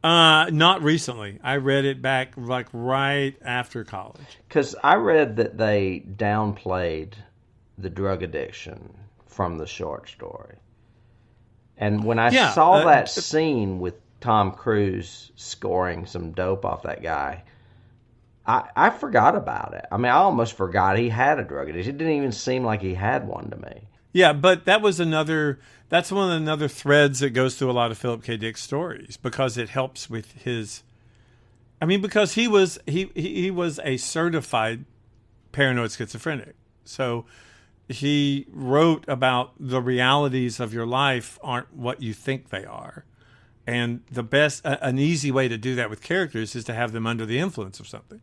Not recently. I read it back like right after college. Because I read that they downplayed the drug addiction from the short story. And when I saw that scene with Tom Cruise scoring some dope off that guy, I forgot about it. I mean, I almost forgot he had a drug addiction. It didn't even seem like he had one to me. Yeah, but that's one of the another threads that goes through a lot of Philip K. Dick stories, because it helps with his. I mean, because he was a certified paranoid schizophrenic, so he wrote about the realities of your life aren't what you think they are, and an easy way to do that with characters is to have them under the influence of something,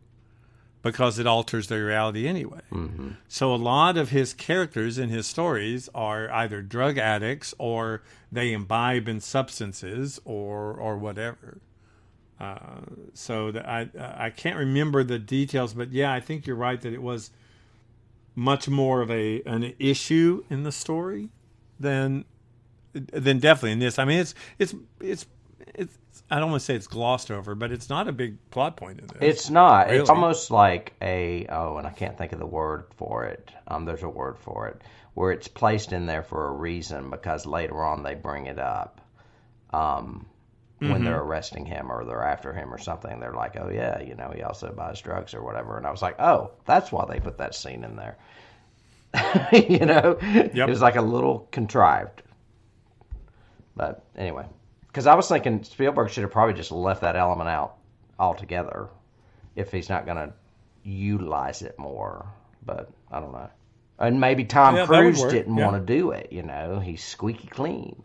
because it alters their reality anyway. Mm-hmm. So a lot of his characters in his stories are either drug addicts, or they imbibe in substances, or whatever. So that I can't remember the details, but yeah, I think you're right that it was much more of an issue in the story than definitely in this. I mean, it's I don't want to say it's glossed over, but it's not a big plot point in this. It's not. Really. It's almost like and I can't think of the word for it. There's a word for it, where it's placed in there for a reason, because later on they bring it up when they're arresting him or they're after him or something. They're like, oh yeah, he also buys drugs or whatever. And I was like, oh, that's why they put that scene in there. Yep. It was like a little contrived. But anyway. Because I was thinking Spielberg should have probably just left that element out altogether if he's not going to utilize it more. But I don't know. And maybe Tom Cruise didn't want to do it, He's squeaky clean.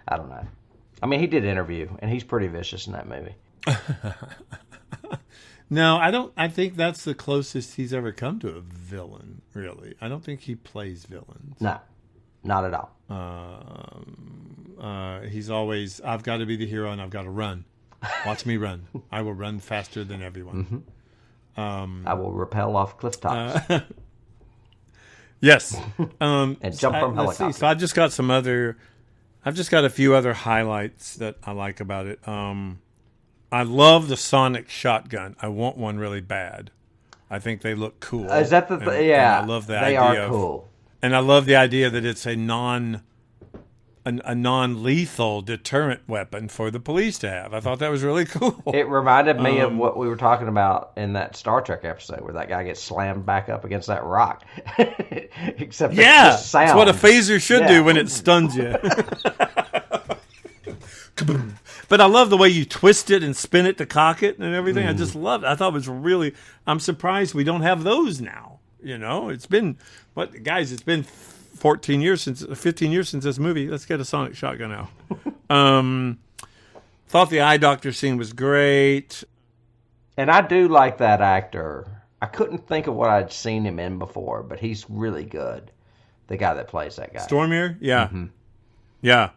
I don't know. I mean, he did Interview, and he's pretty vicious in that movie. No, I don't. I think that's the closest he's ever come to a villain, really. I don't think he plays villains. No, not at all. He's always, I've got to be the hero and I've got to run. Watch me run. I will run faster than everyone. Mm-hmm. I will rappel off cliff tops. Yes. And jump from helicopters. Let's see. So I've just got a few other highlights that I like about it. I love the sonic shotgun. I want one really bad. I think they look cool. Is that the yeah? And I love the idea. They are cool. And I love the idea that it's a non-lethal deterrent weapon for the police to have. I thought that was really cool. It reminded me of what we were talking about in that Star Trek episode where that guy gets slammed back up against that rock. Except that's what a phaser should do when it stuns you. But I love the way you twist it and spin it to cock it and everything. I just loved it. I thought it was really... I'm surprised we don't have those now. It's been... It's been 15 years since this movie. Let's get a sonic shotgun now. Thought the eye doctor scene was great. And I do like that actor. I couldn't think of what I'd seen him in before, but he's really good. The guy that plays that guy. Stormier? Yeah. Mm-hmm. Yeah.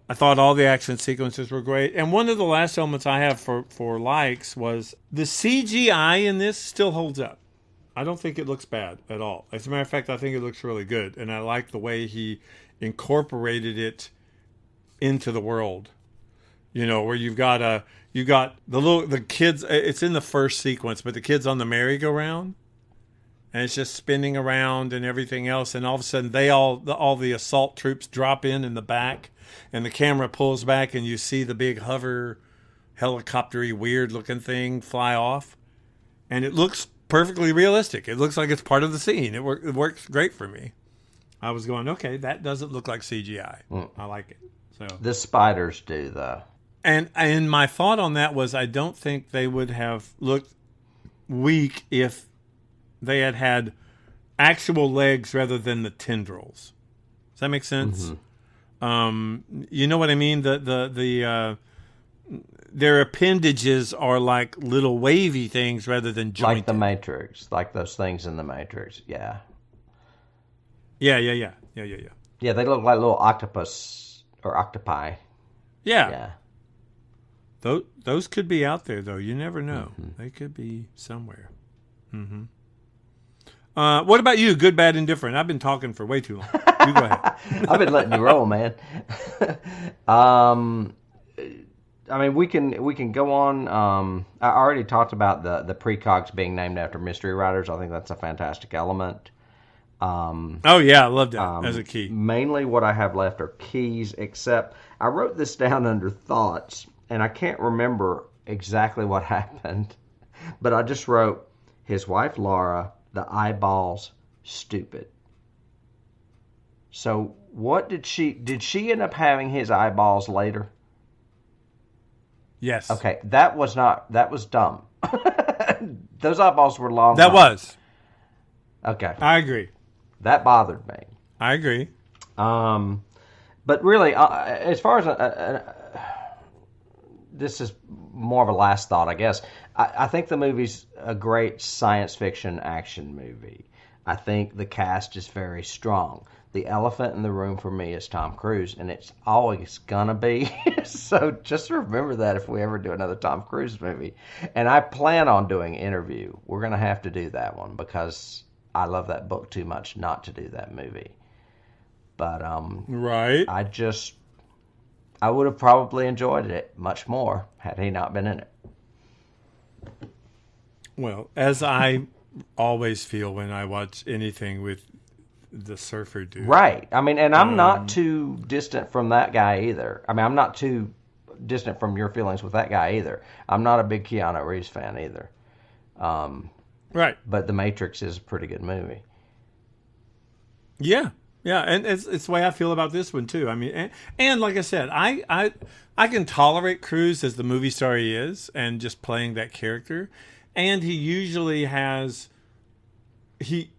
I thought all the action sequences were great. And one of the last elements I have for likes was the CGI in this still holds up. I don't think it looks bad at all. As a matter of fact, I think it looks really good. And I like the way he incorporated it into the world. Where you've got the kids, it's in the first sequence, but the kids on the merry-go-round. And it's just spinning around and everything else. And all of a sudden, all the assault troops drop in the back. And the camera pulls back and you see the big hover, helicopter-y, weird-looking thing fly off. And it looks perfectly realistic. It looks like it's part of the scene. It works great for me. I was going, okay, that doesn't look like CGI. I like it. So the spiders do, though. And my thought on that was I don't think they would have looked weak if they had actual legs rather than the tendrils. Does that make sense? You know what I mean? Their appendages are like little wavy things rather than jointed. Like the Matrix, like those things in the Matrix. Yeah. Yeah. Yeah, they look like little octopus or octopi. Yeah. Those could be out there, though. You never know. They could be somewhere. What about you? Good, bad, indifferent. I've been talking for way too long. You go ahead. I've been letting you roll, man. I mean, we can go on. I already talked about the precogs being named after mystery writers. I think that's a fantastic element. Oh yeah, I love that as a key. Mainly, what I have left are keys. Except I wrote this down under thoughts, and I can't remember exactly what happened. But I just wrote his wife Laura, the eyeballs, stupid. So what did she end up having his eyeballs later? Yes. Okay, that was dumb. Those eyeballs were long. That was. Okay. I agree. That bothered me. I agree. But really, as far as this is more of a last thought, I guess. I think the movie's a great science fiction action movie. I think the cast is very strong. The elephant in the room for me is Tom Cruise, and it's always gonna be. So just remember that if we ever do another Tom Cruise movie. And I plan on doing Interview. We're gonna have to do that one because I love that book too much not to do that movie. But right. I would have probably enjoyed it much more had he not been in it. Well, as I always feel when I watch anything with the surfer dude. Right. I mean, and I'm not too distant from that guy either. I mean, I'm not too distant from your feelings with that guy either. I'm not a big Keanu Reeves fan either. Right. But The Matrix is a pretty good movie. Yeah. Yeah, and it's the way I feel about this one too. I mean, and like I said, I can tolerate Cruise as the movie star he is, and just playing that character. And he usually has he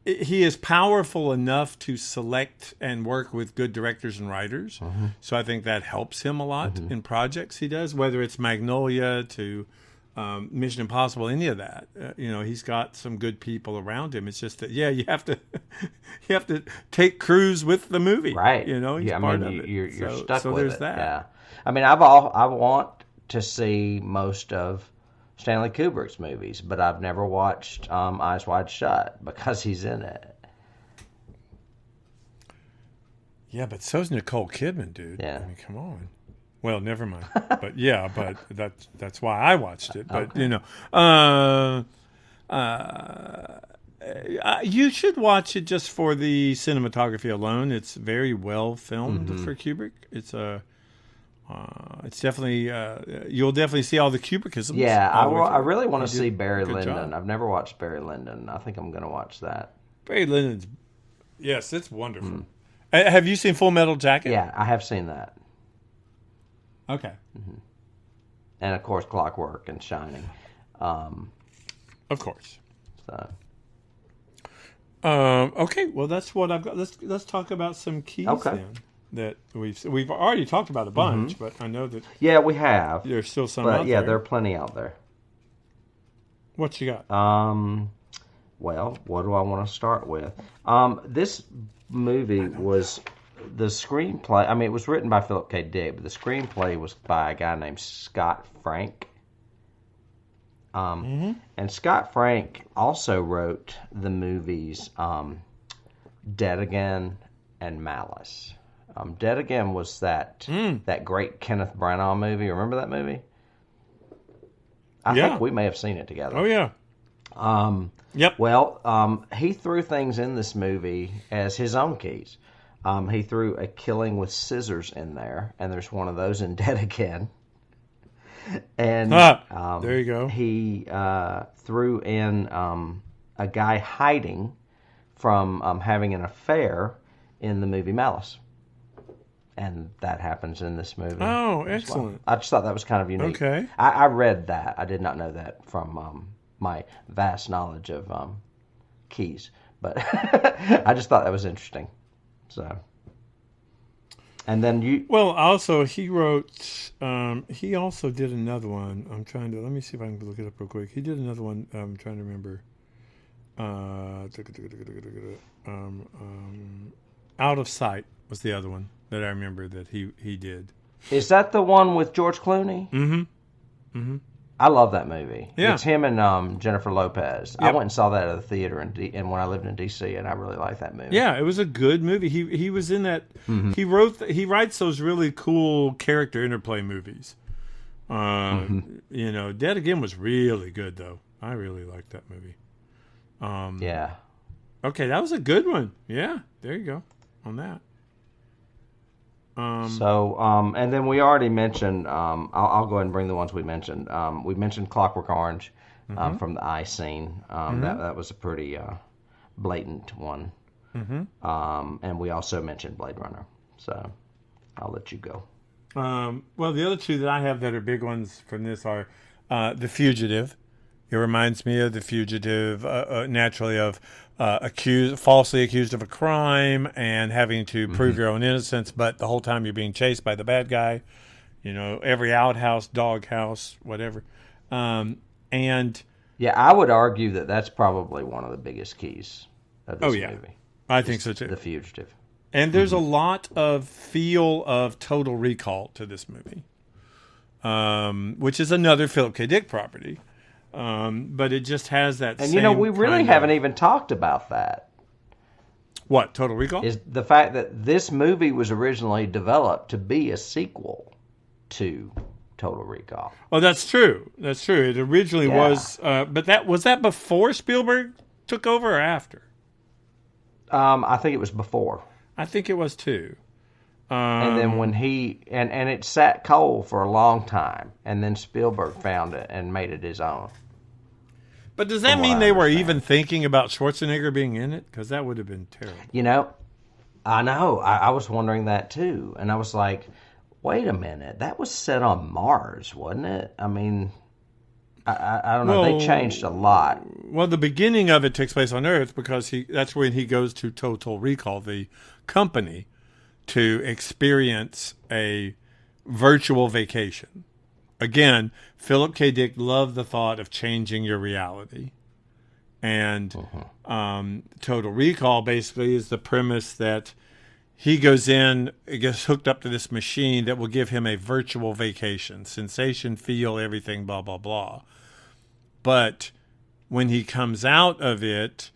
is powerful enough to select and work with good directors and writers. So I think that helps him a lot in projects he does, whether it's Magnolia to Mission Impossible, any of that. He's got some good people around him. It's just that, you have to take Cruise with the movie, right? He's part of it. You're stuck so with there's it. that. Yeah, I mean, I want to see most of Stanley Kubrick's movies, but I've never watched Eyes Wide Shut because he's in it. Yeah, but so's Nicole Kidman, dude. Yeah, I mean, come on. Well, never mind. But that's why I watched it. But you should watch it just for the cinematography alone. It's very well filmed for Kubrick. It's definitely you'll definitely see all the Kubrickisms. Yeah, I really want to see Barry Lyndon. Job. I've never watched Barry Lyndon. I think I'm going to watch that. Barry Lyndon's, yes, it's wonderful. Have you seen Full Metal Jacket? Yeah, I have seen that. Okay. And of course, Clockwork and Shining. Of course. So. Okay. Well, that's what I've got. Let's talk about some keys then. That we've already talked about a bunch, but I know that. Yeah, we have. There's still some. But out there. There are plenty out there. What you got? Well, what do I want to start with? This movie was. The screenplay, I mean, it was written by Philip K. Dick, but the screenplay was by a guy named Scott Frank. And Scott Frank also wrote the movies Dead Again and Malice. Dead Again was that great Kenneth Branagh movie. Remember that movie? I think we may have seen it together. Oh, yeah. Yep. Well, he threw things in this movie as his own keys. He threw a killing with scissors in there, and there's one of those in Dead Again. And there you go. He threw in a guy hiding from having an affair in the movie Malice. And that happens in this movie. Oh, excellent. Well. I just thought that was kind of unique. Okay. I read that. I did not know that from my vast knowledge of keys. But I just thought that was interesting. So, and then you. Well, also he wrote. He also did another one. Let me see if I can look it up real quick. He did another one. I'm trying to remember. Out of Sight was the other one that I remember that he did. Is that the one with George Clooney? Mm-hmm. Mm-hmm. I love that movie. Yeah. It's him and Jennifer Lopez. Yep. I went and saw that at the theater and when I lived in D.C., and I really liked that movie. Yeah, it was a good movie. He was in that. Mm-hmm. He writes those really cool character interplay movies. You know, Dead Again was really good though. I really liked that movie. Yeah. Okay, that was a good one. Yeah, there you go on that. And then we already mentioned, I'll go ahead and bring the ones we mentioned. We mentioned Clockwork Orange from the eye scene. That was a pretty blatant one. And we also mentioned Blade Runner. So I'll let you go. Well, the other two that I have that are big ones from this are The Fugitive. It reminds me of The Fugitive, naturally, of falsely accused of a crime and having to prove your own innocence, but the whole time you're being chased by the bad guy. You know, every outhouse, doghouse, whatever. And yeah, I would argue that that's probably one of the biggest keys of this movie. I think so too. The Fugitive. And there's a lot of feel of Total Recall to this movie, which is another Philip K. Dick property. But it just has that. And you know, we really haven't even talked about that. What, Total Recall? Is the fact that this movie was originally developed to be a sequel to Total Recall. Oh, that's true. That's true. It originally was, but was that before Spielberg took over or after? I think it was before. I think it was too. And then when and it sat cold for a long time, and then Spielberg found it and made it his own. But does that mean they were even thinking about Schwarzenegger being in it? Because that would have been terrible. You know, I know. I was wondering that too, and I was like, wait a minute, that was set on Mars, wasn't it? I mean, I don't know. They changed a lot. Well, the beginning of it takes place on Earth because that's when he goes to Total Recall, the company, to experience a virtual vacation. Again, Philip K. Dick loved the thought of changing your reality. And Total Recall basically is the premise that he goes in, gets hooked up to this machine that will give him a virtual vacation. Sensation, feel, everything, blah, blah, blah. But when he comes out of it,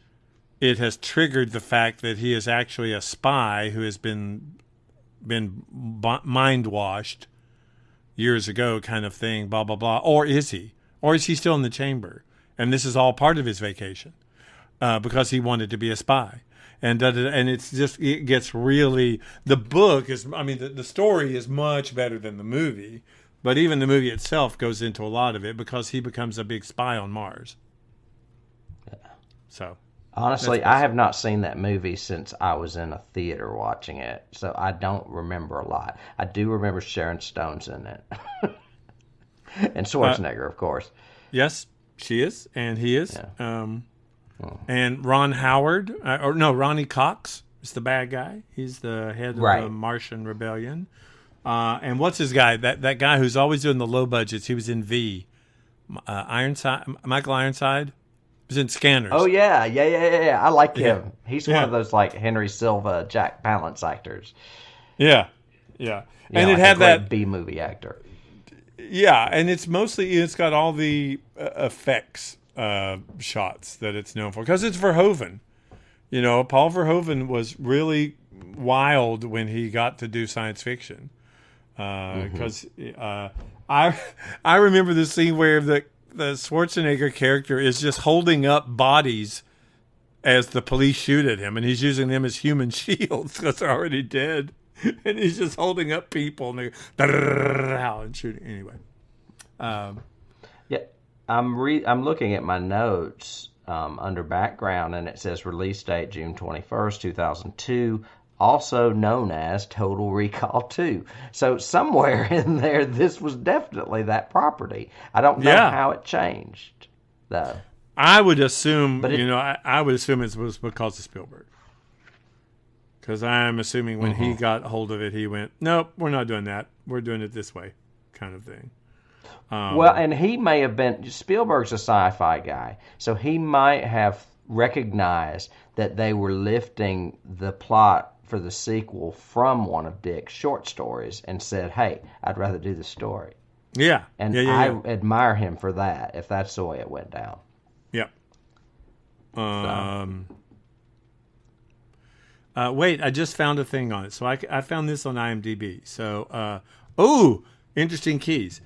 it has triggered the fact that he is actually a spy who has been mind washed years ago, kind of thing, blah blah blah. Or is he? Or is he still in the chamber? And this is all part of his vacation because he wanted to be a spy. And it gets really. The book is. I mean, the story is much better than the movie, but even the movie itself goes into a lot of it because he becomes a big spy on Mars. Yeah. So. Honestly, I have not seen that movie since I was in a theater watching it, so I don't remember a lot. I do remember Sharon Stone's in it. And Schwarzenegger, of course. Yes, she is, and he is. Yeah. And Ron Howard, Ronnie Cox is the bad guy. He's the head of the Martian Rebellion. And what's his guy? That guy who's always doing the low budgets. He was in V. Michael Ironside. Was in Scanners. Oh yeah. I like him. He's one of those like Henry Silva, Jack Palance actors. Yeah. And it had that B movie actor. Yeah, and it's got all the effects shots that it's known for because it's Verhoeven. You know, Paul Verhoeven was really wild when he got to do science fiction because I remember the scene where the Schwarzenegger character is just holding up bodies as the police shoot at him, and he's using them as human shields because they're already dead, and he's just holding up people and and shooting. Anyway, I'm looking at my notes under background, and it says release date June 21st, 2002. Also known as Total Recall 2. So somewhere in there, this was definitely that property. I don't know how it changed, though. I would assume, But I would assume it was because of Spielberg. Because I'm assuming when he got hold of it, he went, nope, we're not doing that. We're doing it this way, kind of thing. Well, and he may have been, Spielberg's a sci-fi guy, so he might have recognized that they were lifting the plot for the sequel from one of Dick's short stories and said, hey, I'd rather do the story. Yeah. And I admire him for that, if that's the way it went down. Yep. Wait, I just found a thing on it. So I found this on IMDb. So, interesting keys.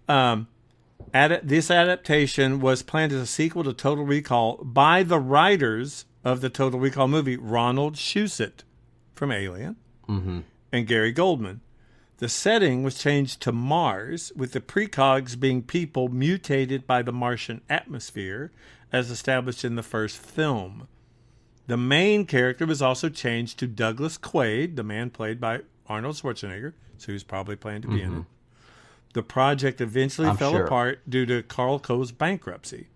This adaptation was planned as a sequel to Total Recall by the writers of the Total Recall movie, Ronald Shusett from Alien and Gary Goldman. The setting was changed to Mars, with the precogs being people mutated by the Martian atmosphere, as established in the first film. The main character was also changed to Douglas Quaid, the man played by Arnold Schwarzenegger, so he was probably planned to be in it. The project eventually fell apart due to Carlco's bankruptcy.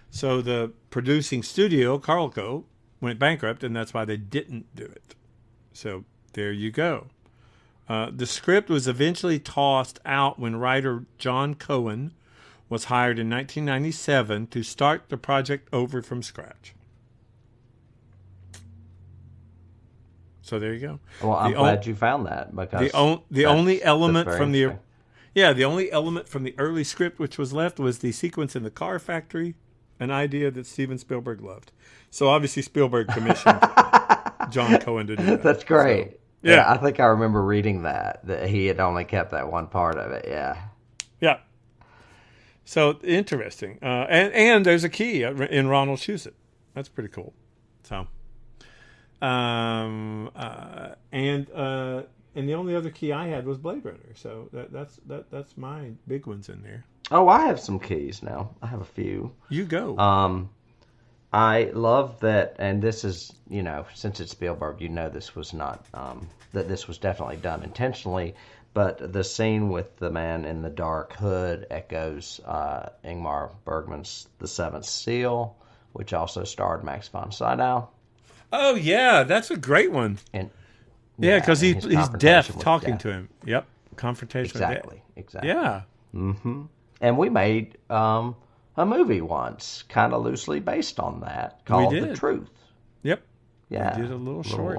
So the producing studio, Carlco, went bankrupt, and that's why they didn't do it. So there you go. The script was eventually tossed out when writer John Cohen was hired in 1997 to start the project over from scratch. So there you go. Well, I'm glad you found that, because the only element from the early script which was left was the sequence in the car factory, an idea that Steven Spielberg loved. So obviously Spielberg commissioned John Cohen to do that. That's great. So, yeah, I think I remember reading that he had only kept that one part of it. Yeah. Yeah. So interesting. And there's a key in Ronald Shusett. That's pretty cool. So, and the only other key I had was Blade Runner. So that's my big ones in there. Oh, I have some keys now. I have a few. You go. I love that, and this is, since it's Spielberg, this was not, that this was definitely done intentionally, but the scene with the man in the dark hood echoes Ingmar Bergman's The Seventh Seal, which also starred Max von Sydow. Oh, yeah, that's a great one. And because he's deaf talking to him. Yep, confrontation with death. Exactly. Yeah. Mm-hmm. And we made a movie once, kind of loosely based on that, called The Truth. Yep. Yeah. We did a little short.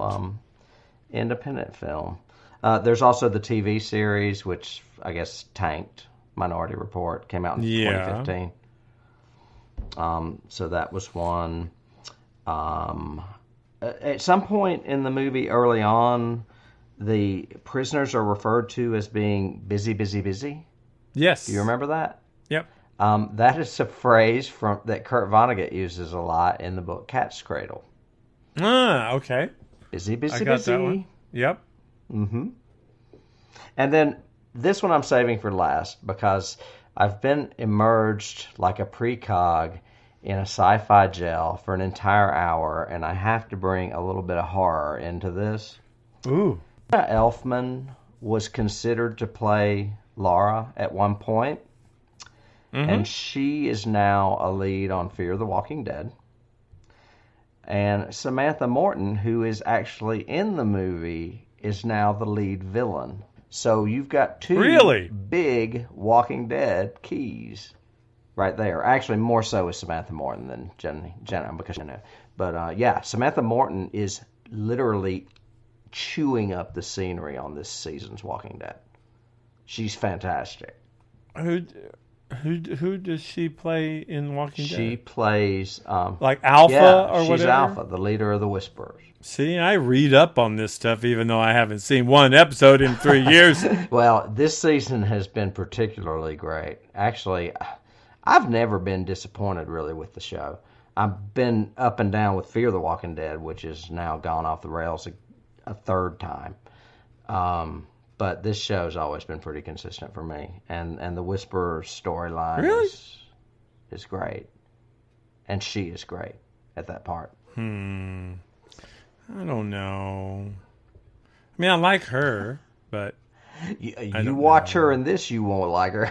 Independent film. There's also the TV series, which I guess tanked. Minority Report came out in 2015. So that was one. At some point in the movie early on, the prisoners are referred to as being busy, busy, busy. Yes. Do you remember that? Yep. That is a phrase that Kurt Vonnegut uses a lot in the book Cat's Cradle. Ah, okay. Busy, busy, I got busy. That one. Yep. Mm-hmm. And then this one I'm saving for last, because I've been immersed like a precog in a sci-fi jail for an entire hour, and I have to bring a little bit of horror into this. Ooh. Elfman was considered to play Laura at one point, and she is now a lead on Fear the Walking Dead. And Samantha Morton, who is actually in the movie, is now the lead villain. So you've got two big Walking Dead keys right there. Actually, more so with Samantha Morton than Jenna, because But yeah, Samantha Morton is literally chewing up the scenery on this season's Walking Dead. She's fantastic. Who does she play in Walking Dead? She plays like Alpha or whatever? She's Alpha, the leader of the Whisperers. See, I read up on this stuff even though I haven't seen one episode in 3 years. Well, this season has been particularly great. Actually, I've never been disappointed really with the show. I've been up and down with Fear the Walking Dead, which has now gone off the rails a third time. But this show's always been pretty consistent for me. And the Whisperer storyline is great. And she is great at that part. I don't know. I mean, I like her, but... You watch her in this, you won't like her.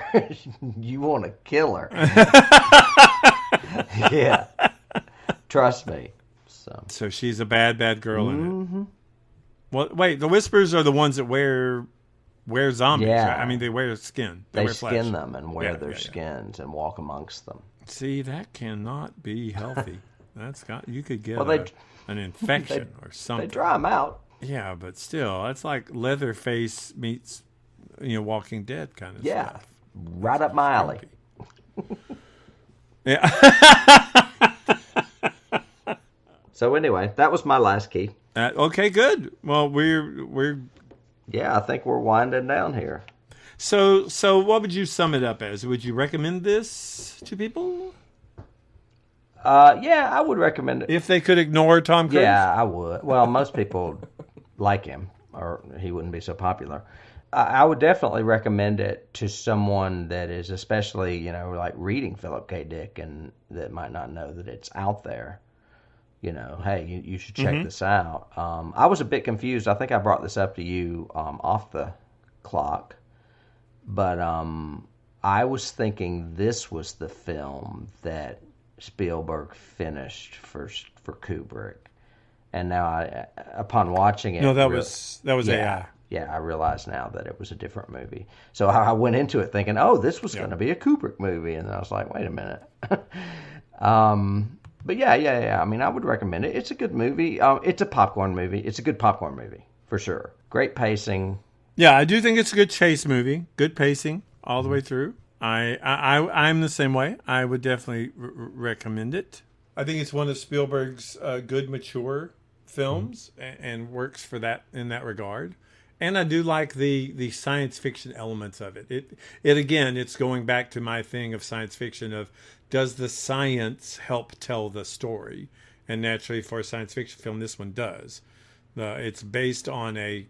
You want to kill her. Yeah. Trust me. So she's a bad girl in it. Well, wait, the Whisperers are the ones that wear zombies, right? I mean, they wear skin. They wear skin flesh. them and wear their skins and walk amongst them. See, that cannot be healthy. You could get an infection or something. They dry them out. Yeah, but still, that's like Leatherface meets, Walking Dead kind of stuff. Right up my alley. Yeah. So anyway, that was my last key. Okay, good. Well, we're. Yeah, I think we're winding down here. So what would you sum it up as? Would you recommend this to people? Yeah, I would recommend it. If they could ignore Tom Cruise? Yeah, I would. Well, most people like him, or he wouldn't be so popular. I would definitely recommend it to someone that is especially, like reading Philip K. Dick and that might not know that it's out there. Hey, you should check this out. I was a bit confused. I think I brought this up to you off the clock. But I was thinking this was the film that Spielberg finished for Kubrick. And now, upon watching it... No, that was AI. Yeah, I realize now that it was a different movie. So I went into it thinking, this was going to be a Kubrick movie. And I was like, wait a minute. But yeah. I mean, I would recommend it. It's a good movie. It's a popcorn movie. It's a good popcorn movie, for sure. Great pacing. Yeah, I do think it's a good chase movie. Good pacing all the way through. I'm the same way. I would definitely recommend it. I think it's one of Spielberg's good, mature films and works for that in that regard. And I do like the science fiction elements of it. It again, it's going back to my thing of science fiction of, does the science help tell the story? And naturally, for a science fiction film, this one does. It's based on a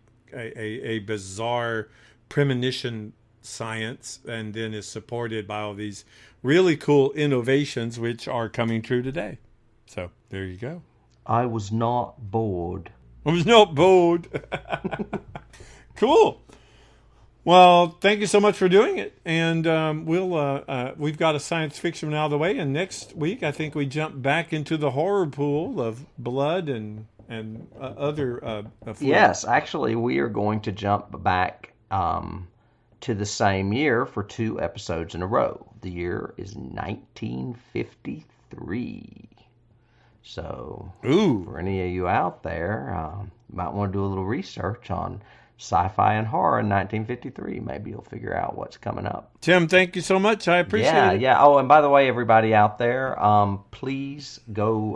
bizarre premonition science, and then is supported by all these really cool innovations, which are coming true today. So there you go. I was not bored. Cool. Well, thank you so much for doing it. And we've got a science fiction out of the way. And next week, I think we jump back into the horror pool of blood and other Yes, actually, we are going to jump back to the same year for 2 episodes in a row. The year is 1953. So, for any of you out there, you might want to do a little research on sci-fi and horror in 1953. Maybe you'll figure out what's coming up. Tim, thank you so much. I appreciate it. Yeah. Oh, and by the way, everybody out there, please go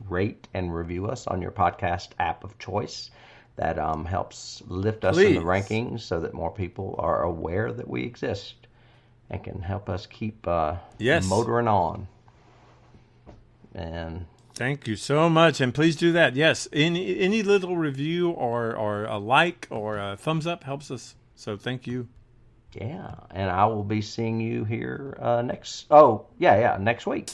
rate, and review us on your podcast app of choice. That helps lift us in the rankings so that more people are aware that we exist and can help us keep motoring on. And thank you so much, and please do that. Yes, any little review or a like or a thumbs up helps us. So thank you. Yeah, and I will be seeing you here next week.